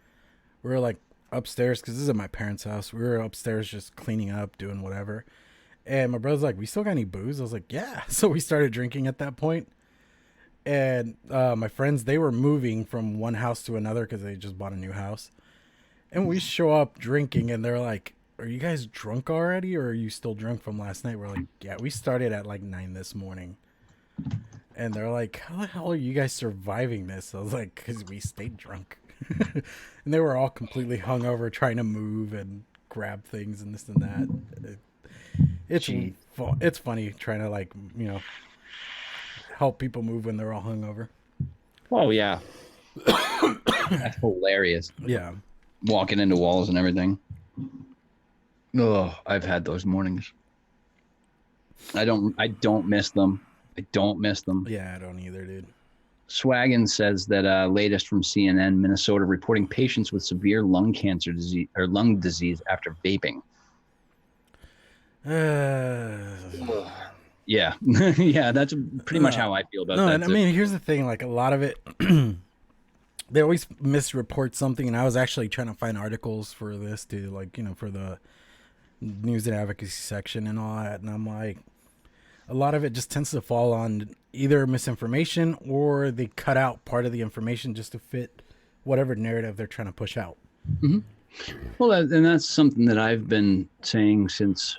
we were like upstairs, because this is at my parents' house. We were upstairs just cleaning up, doing whatever. And my brother's like, we still got any booze? I was like, yeah. So we started drinking at that point. And my friends, they were moving from one house to another because they just bought a new house. And we show up drinking, and they're like, are you guys drunk already, or are you still drunk from last night? We're like, yeah, we started at like 9 this morning. And they're like, how the hell are you guys surviving this? I was like, because we stayed drunk. And they were all completely hungover, trying to move and grab things and this and that. It's funny trying to, like, help people move when they're all hungover. Oh, yeah. That's hilarious. Yeah. walking into walls and everything. Oh, I've had those mornings. I don't miss them. I don't miss them. Yeah, I don't either, dude. Swaggins says that latest from CNN, Minnesota reporting patients with severe lung cancer disease or lung disease after vaping. Yeah. Yeah, that's pretty much how I feel about that. No, and I mean, here's the thing, like a lot of it they always misreport something, and I was actually trying to find articles for this to, like, you know, for the news and advocacy section and all that, and I'm like, a lot of it just tends to fall on either misinformation or they cut out part of the information just to fit whatever narrative they're trying to push out. Mm-hmm. Well, and that's something that I've been saying since,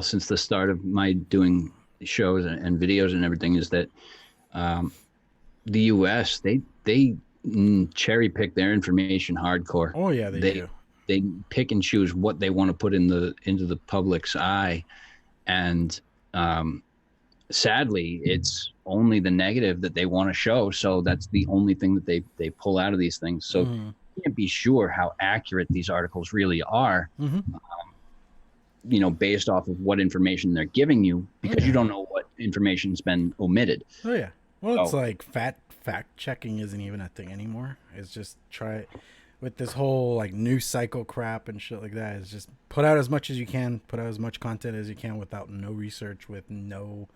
since the start of my doing shows and videos and everything, is that the U.S. they cherry pick their information hardcore. Oh yeah, they do. They pick and choose what they want to put into the public's eye, and sadly, it's only the negative that they want to show. So that's the only thing that they pull out of these things. So you can't be sure how accurate these articles really are, based off of what information they're giving you, because you don't know what information's been omitted. Oh yeah. Well, it's like fact checking isn't even a thing anymore. It's just with this whole like news cycle crap and shit like that. It's just put out as much as you can, put out as much content as you can without no research, with no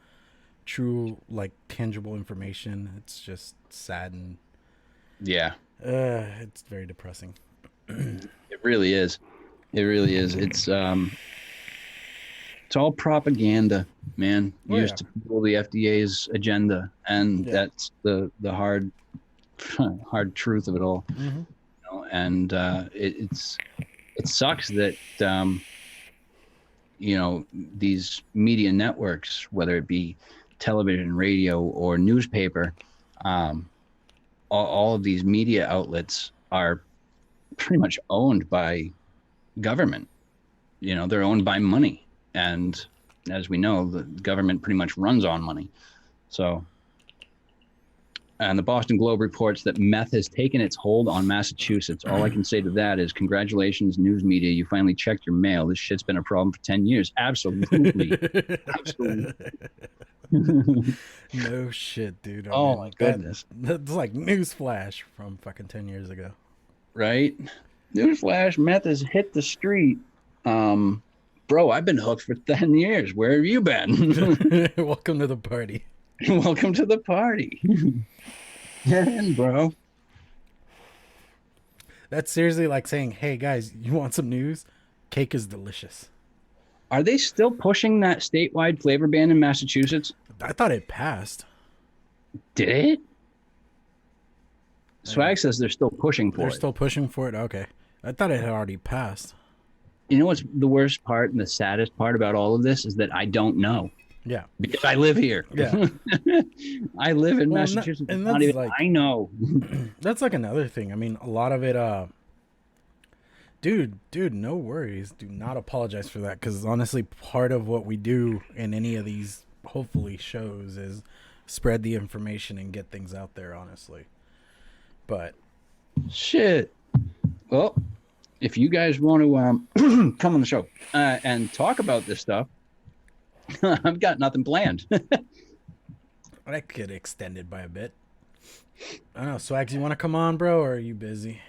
true like tangible information. It's just sad and it's very depressing. It really is. It really is. It's all propaganda, man, used to fuel the FDA's agenda, and that's the hard truth of it all. And it sucks that these media networks, whether it be television, radio, or newspaper, all of these media outlets are pretty much owned by government. They're owned by money. And as we know, the government pretty much runs on money. So, and the Boston Globe reports that meth has taken its hold on Massachusetts. All I can say to that is congratulations, news media. You finally checked your mail. This shit's been a problem for 10 years. Absolutely. Absolutely. No shit, dude. My goodness. That's like newsflash from fucking 10 years ago. Right? Newsflash, meth has hit the street. Bro, I've been hooked for 10 years. Where have you been? Welcome to the party. Welcome to the party. Get in, bro. That's seriously like saying, hey, guys, you want some news? Cake is delicious. Are they still pushing that statewide flavor ban in Massachusetts? I thought it passed. Did it? Swag says they're still pushing for it. They're still pushing for it? Okay. I thought it had already passed. You know what's the worst part and the saddest part about all of this is that I don't know. Yeah. Because I live here. Yeah. I live in Massachusetts. And that's like, I know. That's like another thing. I mean, a lot of it, dude, no worries. Do not apologize for that. Because honestly, part of what we do in any of these, hopefully, shows is spread the information and get things out there, honestly. But. Shit. Well, if you guys want to come on the show and talk about this stuff, I've got nothing planned. That could get extended by a bit. I don't know. Swags, you want to come on, bro, or are you busy?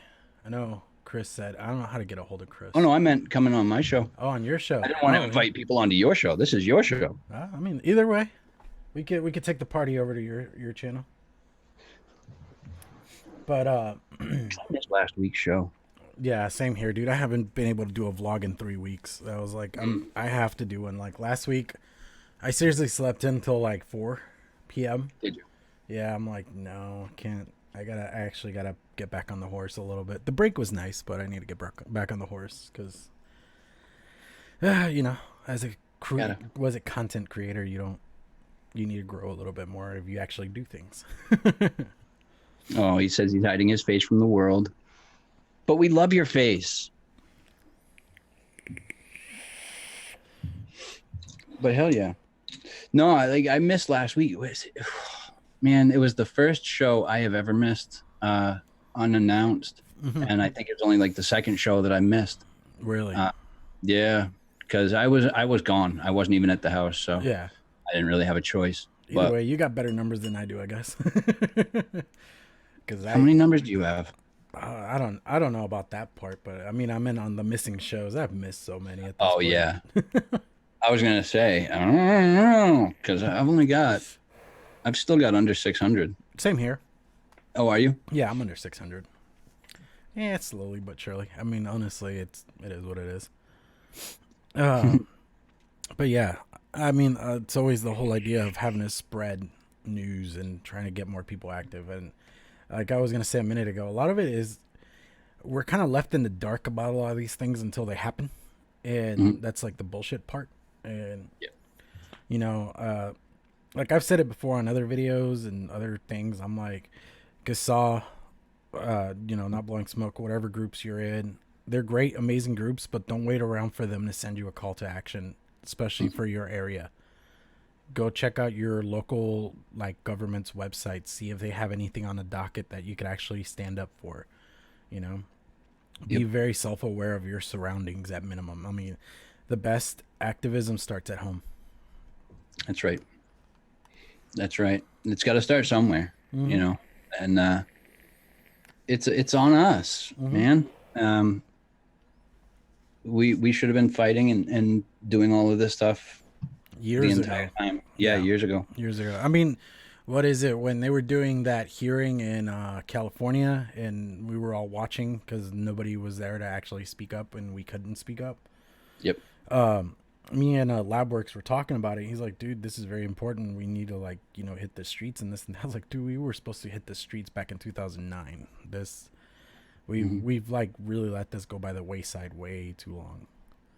I know Chris said, I don't know how to get a hold of Chris. Oh, no, I meant coming on my show. Oh, on your show. I didn't want to invite people onto your show. This is your show. I mean, either way, we could take the party over to your channel. But I missed last week's show. Yeah, same here, dude. I haven't been able to do a vlog in 3 weeks. I was like, I have to do one. Like last week, I seriously slept until like 4 p.m. Did you? Yeah, I'm like, no, I can't. I actually gotta get back on the horse a little bit. The break was nice, but I need to get back on the horse because, as a content creator, you need to grow a little bit more if you actually do things. Oh, he says he's hiding his face from the world. But we love your face. But hell yeah. No, I missed last week. Man, it was the first show I have ever missed unannounced. and I think it was only like the second show that I missed. Really? Yeah, because I was gone. I wasn't even at the house, so Yeah. I didn't really have a choice. Either way, you got better numbers than I do, I guess. Because how many numbers do you have? I don't know about that part, but I mean, I'm in on the missing shows. I've missed so many at this Oh point. yeah. I was gonna say I don't know because I've still got under 600. Same here. Oh, are you? Yeah, I'm under 600. Yeah, it's slowly but surely. I mean, honestly, it is what it is. But yeah, I mean, it's always the whole idea of having to spread news and trying to get more people active. And like I was gonna say a minute ago, a lot of it is we're kind of left in the dark about a lot of these things until they happen, and that's like the bullshit part. And you know, like I've said it before on other videos and other things. I'm like, Gasaw, you know, not blowing smoke, whatever groups you're in, they're great, amazing groups, but don't wait around for them to send you a call to action, especially for your area. Go check out your local like government's website, see if they have anything on the docket that you could actually stand up for. You know, be very self-aware of your surroundings at minimum. I mean, the best activism starts at home. That's right. That's right. It's got to start somewhere, you know, and it's on us, man. We should have been fighting and doing all of this stuff Years the entire ago. time. Yeah, years ago. Years ago. I mean, what is it when they were doing that hearing in California and we were all watching because nobody was there to actually speak up and we couldn't speak up? Yep. Me and Labworks were talking about it. He's like, dude, this is very important. We need to, like, you know, hit the streets and this and that. I was like, dude, we were supposed to hit the streets back in 2009. We've like really let this go by the wayside way too long.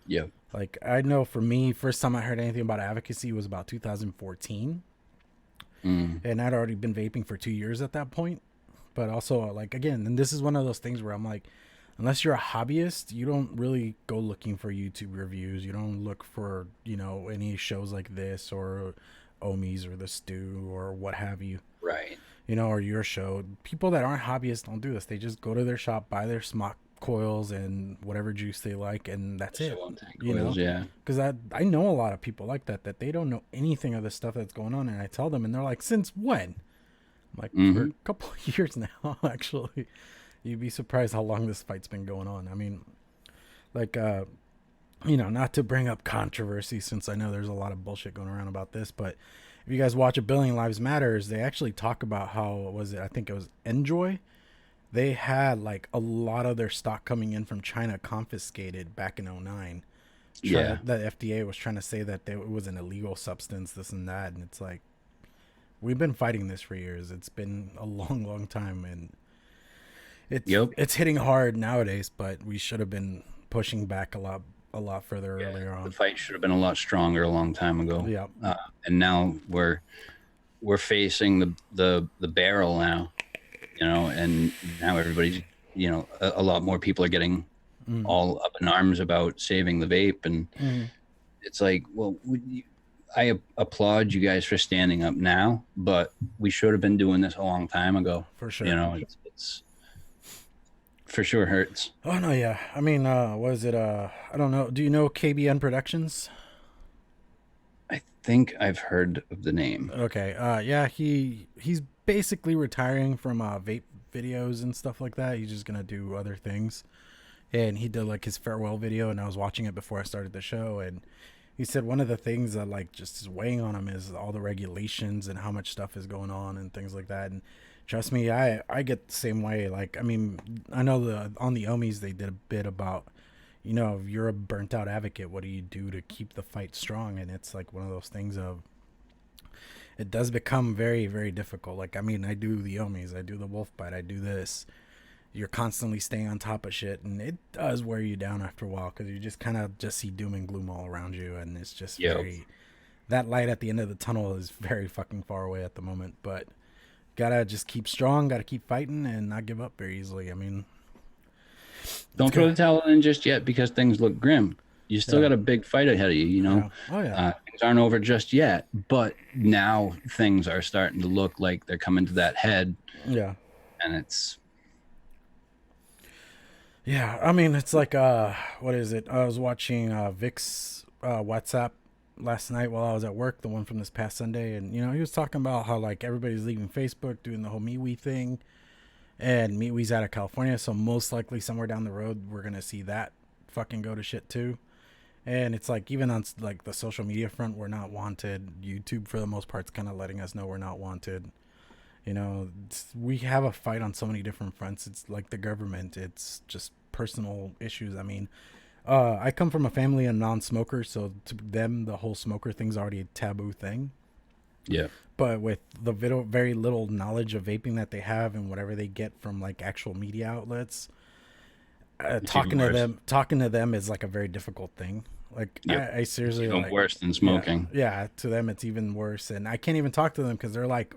Yeah. Like, I know for me, first time I heard anything about advocacy was about 2014. And I'd already been vaping for 2 years at that point. But also, like, again, and this is one of those things where I'm like, unless you're a hobbyist, you don't really go looking for YouTube reviews. You don't look for, you know, any shows like this or Ohmies or The Stew or what have you. Right. You know, or your show. People that aren't hobbyists don't do this. They just go to their shop, buy their smock coils and whatever juice they like, and that's it. You know? Yeah. Because I know a lot of people like that they don't know anything of the stuff that's going on, and I tell them, and they're like, since when? I'm like, for a couple of years now, actually. You'd be surprised how long this fight's been going on. I mean, like, you know, not to bring up controversy, since I know there's a lot of bullshit going around about this, but if you guys watch A Billion Lives Matters, they actually talk about how, was it, I think it was Enjoy, they had like a lot of their stock coming in from China confiscated back in 2009. The FDA was trying to say that it was an illegal substance, this and that, and it's like, we've been fighting this for years. It's been a long time, and it's hitting hard nowadays, but we should have been pushing back a lot further earlier on. The fight should have been a lot stronger a long time ago. Yeah. And now we're facing the barrel now, you know, and now everybody's, you know, a lot more people are getting all up in arms about saving the vape, and it's like, well, I applaud you guys for standing up now, but we should have been doing this a long time ago. For sure. You know, it's for sure hurts. Oh no, yeah. I mean, was it I don't know. Do you know KBN Productions? I think I've heard of the name. Okay. Yeah, he's basically retiring from vape videos and stuff like that. He's just gonna do other things. And he did like his farewell video, and I was watching it before I started the show, and he said one of the things that like just is weighing on him is all the regulations and how much stuff is going on and things like that. And trust me, I get the same way. Like, I mean, I know on the Ohmies they did a bit about, you know, if you're a burnt out advocate, what do you do to keep the fight strong? And it's like one of those things of, it does become very, very difficult. Like, I mean, I do the Ohmies, I do the wolf bite, I do this. You're constantly staying on top of shit, and it does wear you down after a while, because you just kind of just see doom and gloom all around you, and it's just very, that light at the end of the tunnel is very fucking far away at the moment. But gotta just keep strong, gotta keep fighting, and not give up very easily. I mean, don't throw the towel in just yet, because things look grim. You still got a big fight ahead of you, you know. Oh yeah. Things aren't over just yet, but now things are starting to look like they're coming to that head. Yeah. And it's Yeah, I mean, it's like what is it? I was watching Vic's WhatsApp last night while I was at work, the one from this past Sunday, and he was talking about how like everybody's leaving Facebook, doing the whole MeWe thing, and MeWe's out of California, so most likely somewhere down the road we're gonna see that fucking go to shit too. And it's like even on like the social media front, we're not wanted. YouTube for the most part's kind of letting us know we're not wanted. We have a fight on so many different fronts. It's like the government. It's just personal issues. I mean, I come from a family of non-smokers, so to them, the whole smoker thing's already a taboo thing. Yeah. But with the very little knowledge of vaping that they have and whatever they get from like actual media outlets, talking to them is like a very difficult thing. Like Yep. I seriously Even like, worse than smoking. yeah, to them it's even worse, and I can't even talk to them because they're like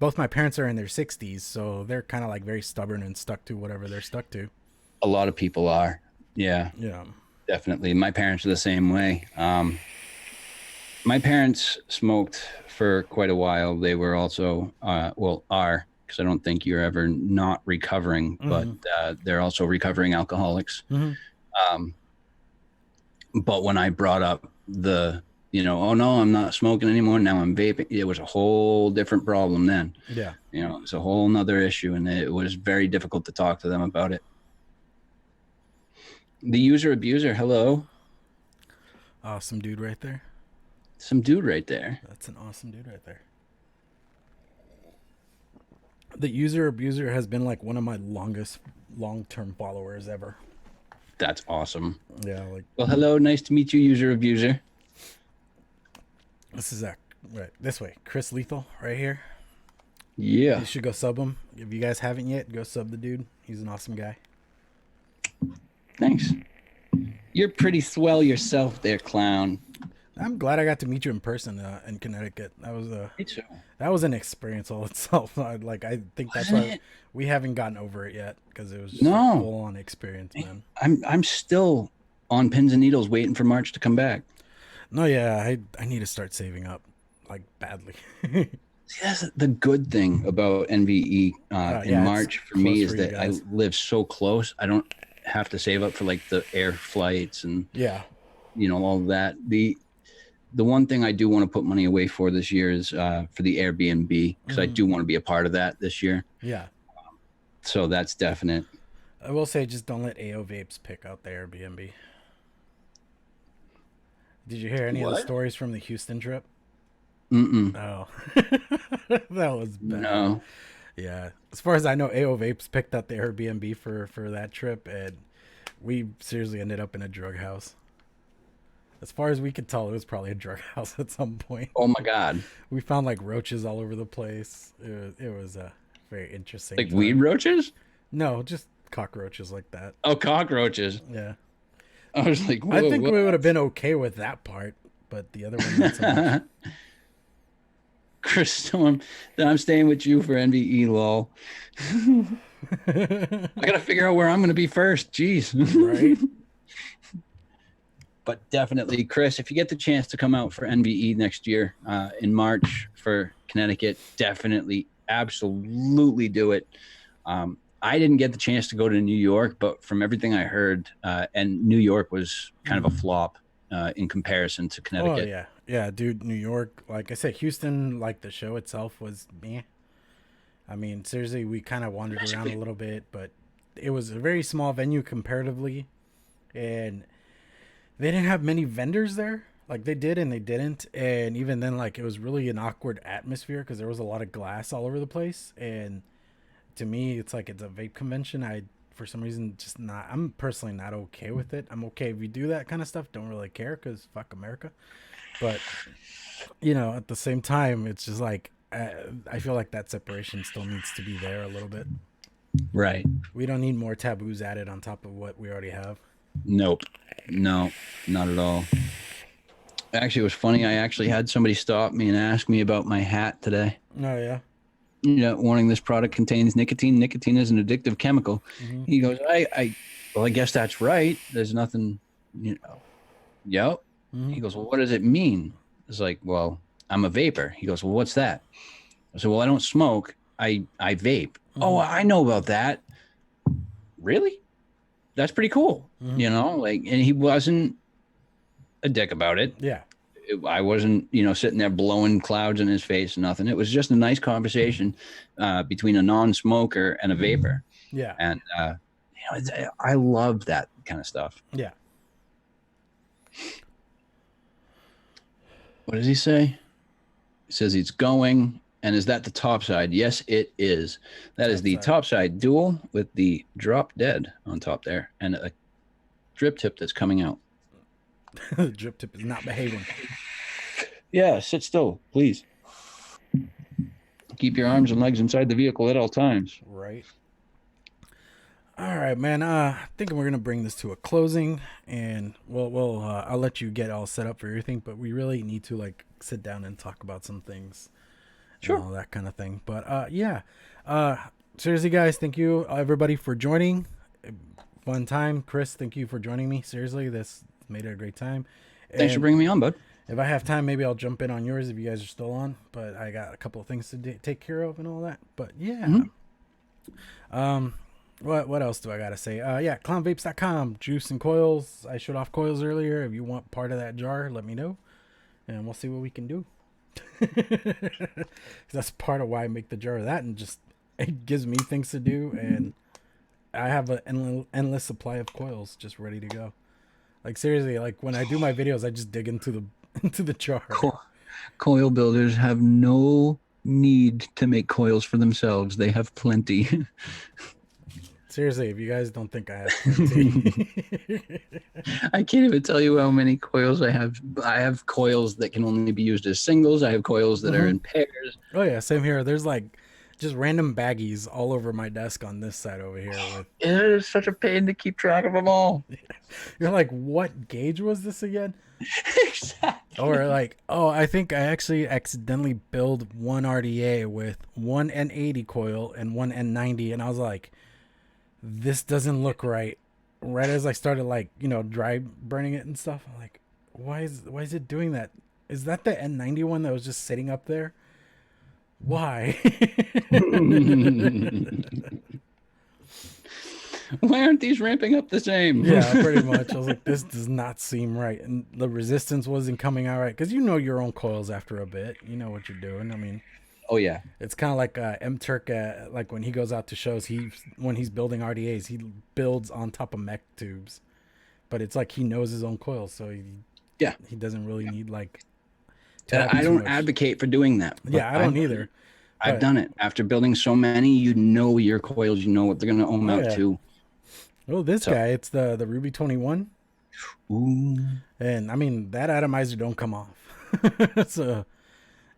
both my parents are in their 60s, so they're kind of like very stubborn and stuck to whatever they're stuck to. A lot of people are. Yeah. Yeah. Definitely. My parents are the same way. My parents smoked for quite a while. They were also, are, because I don't think you're ever not recovering, but they're also recovering alcoholics. But when I brought up oh no, I'm not smoking anymore, now I'm vaping, it was a whole different problem then. Yeah. It's a whole nother issue, and it was very difficult to talk to them about it. The user abuser, hello. Awesome dude right there. Some dude right there. That's an awesome dude right there. The user abuser has been like one of my longest long-term followers ever. That's awesome. Yeah, like, well, hello, nice to meet you, user abuser. this is Zach. Right this way, Chris Lethal right here. Yeah, you should go sub him if you guys haven't yet. Go sub the dude. He's an awesome guy. Thanks. You're pretty swell yourself there, clown. I'm glad I got to meet you in person in Connecticut. That was Me too. that was an experience all itself. I think that's why we haven't gotten over it yet, because it was just a full-on experience, man. I'm still on pins and needles waiting for March to come back. No, yeah, I need to start saving up, like, badly. See, that's the good thing about NVE in March for me is that I live so close. I don't have to save up for like the air flights and all that. The one thing I do want to put money away for this year is for the Airbnb, because I do want to be a part of that this year. Yeah. So that's definite. I will say, just don't let AO Vapes pick out the Airbnb. Did you hear any of the stories from the Houston trip? Mm-mm. Oh. That was bad. No. Yeah. As far as I know, AO Vapes picked out the Airbnb for that trip, and we seriously ended up in a drug house. As far as we could tell, it was probably a drug house at some point. Oh my God. We found like roaches all over the place. It was a very interesting. Like weed roaches? No, just cockroaches like that. Oh, cockroaches. Yeah. I was like, whoa, I think we would have been okay with that part, but the other one not so much. Chris Storm, then I'm staying with you for NVE, lol. I gotta figure out where I'm gonna be first. Jeez. Right. But definitely, Chris, if you get the chance to come out for NVE next year in March for Connecticut, definitely, absolutely do it. I didn't get the chance to go to New York, but from everything I heard, and New York was kind of a flop in comparison to Connecticut. Oh, yeah. Yeah, dude, New York, like I said, Houston, like the show itself was meh. I mean, seriously, we kind of wandered around a little bit, but it was a very small venue comparatively, and they didn't have many vendors there. Like, they did and they didn't, and even then, like, it was really an awkward atmosphere because there was a lot of glass all over the place, and to me, it's like it's a vape convention. For some reason, I'm personally not okay with it. I'm okay if you do that kind of stuff. Don't really care because fuck America. But, at the same time, it's just like, I feel like that separation still needs to be there a little bit. Right. We don't need more taboos added on top of what we already have. Nope. No, not at all. Actually, it was funny. I actually had somebody stop me and ask me about my hat today. Oh, yeah. Warning, this product contains nicotine. Nicotine is an addictive chemical. Mm-hmm. He goes, I guess that's right. There's nothing, Yep. Mm-hmm. He goes, well, what does it mean? It's like, well, I'm a vapor. He goes, well, what's that? I said, well, I don't smoke. I vape. Mm-hmm. Oh, I know about that. Really? that's pretty cool. Mhm. You know, like, and he wasn't a dick about it. Yeah. I wasn't, sitting there blowing clouds in his face, nothing. It was just a nice conversation between a non-smoker and a vapor. Yeah. And, I love that kind of stuff. Yeah. What does he say? He says he's going. And is that the top side? Yes, it is. That is the top side dual with the drop dead on top there and a drip tip that's coming out. The drip tip is not behaving. Yeah, sit still, please. Keep your arms and legs inside the vehicle at all times. Right. All right, man. I think we're gonna bring this to a closing, and I'll let you get all set up for everything, but we really need to like sit down and talk about some things, sure, and all that kind of thing. But yeah, seriously, guys, thank you everybody for joining. Fun time, Chris. Thank you for joining me. Seriously, this made it a great time. Thanks for bringing me on, bud. If I have time, maybe I'll jump in on yours if you guys are still on. But I got a couple of things to take care of and all that. But yeah. What else do I gotta say? Yeah, clownvapes.com, juice and coils. I showed off coils earlier. If you want part of that jar, let me know, and we'll see what we can do. That's part of why I make the jar of that, and just it gives me things to do, and I have an endless supply of coils just ready to go. Like seriously, like when I do my videos, I just dig into the jar. Coil builders have no need to make coils for themselves. They have plenty. Seriously, if you guys don't think I have plenty. I can't even tell you how many coils I have. I have coils that can only be used as singles. I have coils that are in pairs. Oh yeah, same here. There's like just random baggies all over my desk on this side over here. It is such a pain to keep track of them all. You're like, what gauge was this again? Exactly. Or like, oh, I think I actually accidentally built one RDA with one N80 coil and one N90, and I was like, this doesn't look right. Right as I started like, dry burning it and stuff, I'm like, why is it doing that? Is that the N90 one that was just sitting up there? Why? Why aren't these ramping up the same? Yeah, pretty much. I was like, this does not seem right. And the resistance wasn't coming out right. Because you know your own coils after a bit. You know what you're doing. I mean, oh, yeah. It's kind of like M-Turk, like when he goes out to shows, when he's building RDAs, he builds on top of mech tubes. But it's like he knows his own coils. So he doesn't really need like... I don't advocate for doing that. Yeah, I don't either. I've done it. After building so many, you know your coils, you know what they're going to ohm out to. Oh, this guy, it's the Ruby 21. Ooh. And I mean, that atomizer don't come off. So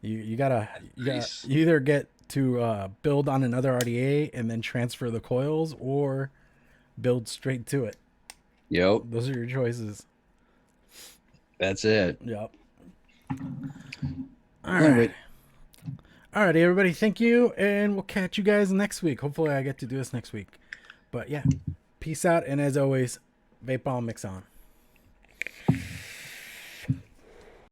you gotta either get to build on another RDA and then transfer the coils, or build straight to it. Yep. Those are your choices. That's it. Yep. All right. All right, everybody. Thank you. And we'll catch you guys next week. Hopefully I get to do this next week. But yeah, peace out. And as always, vape on, mix on.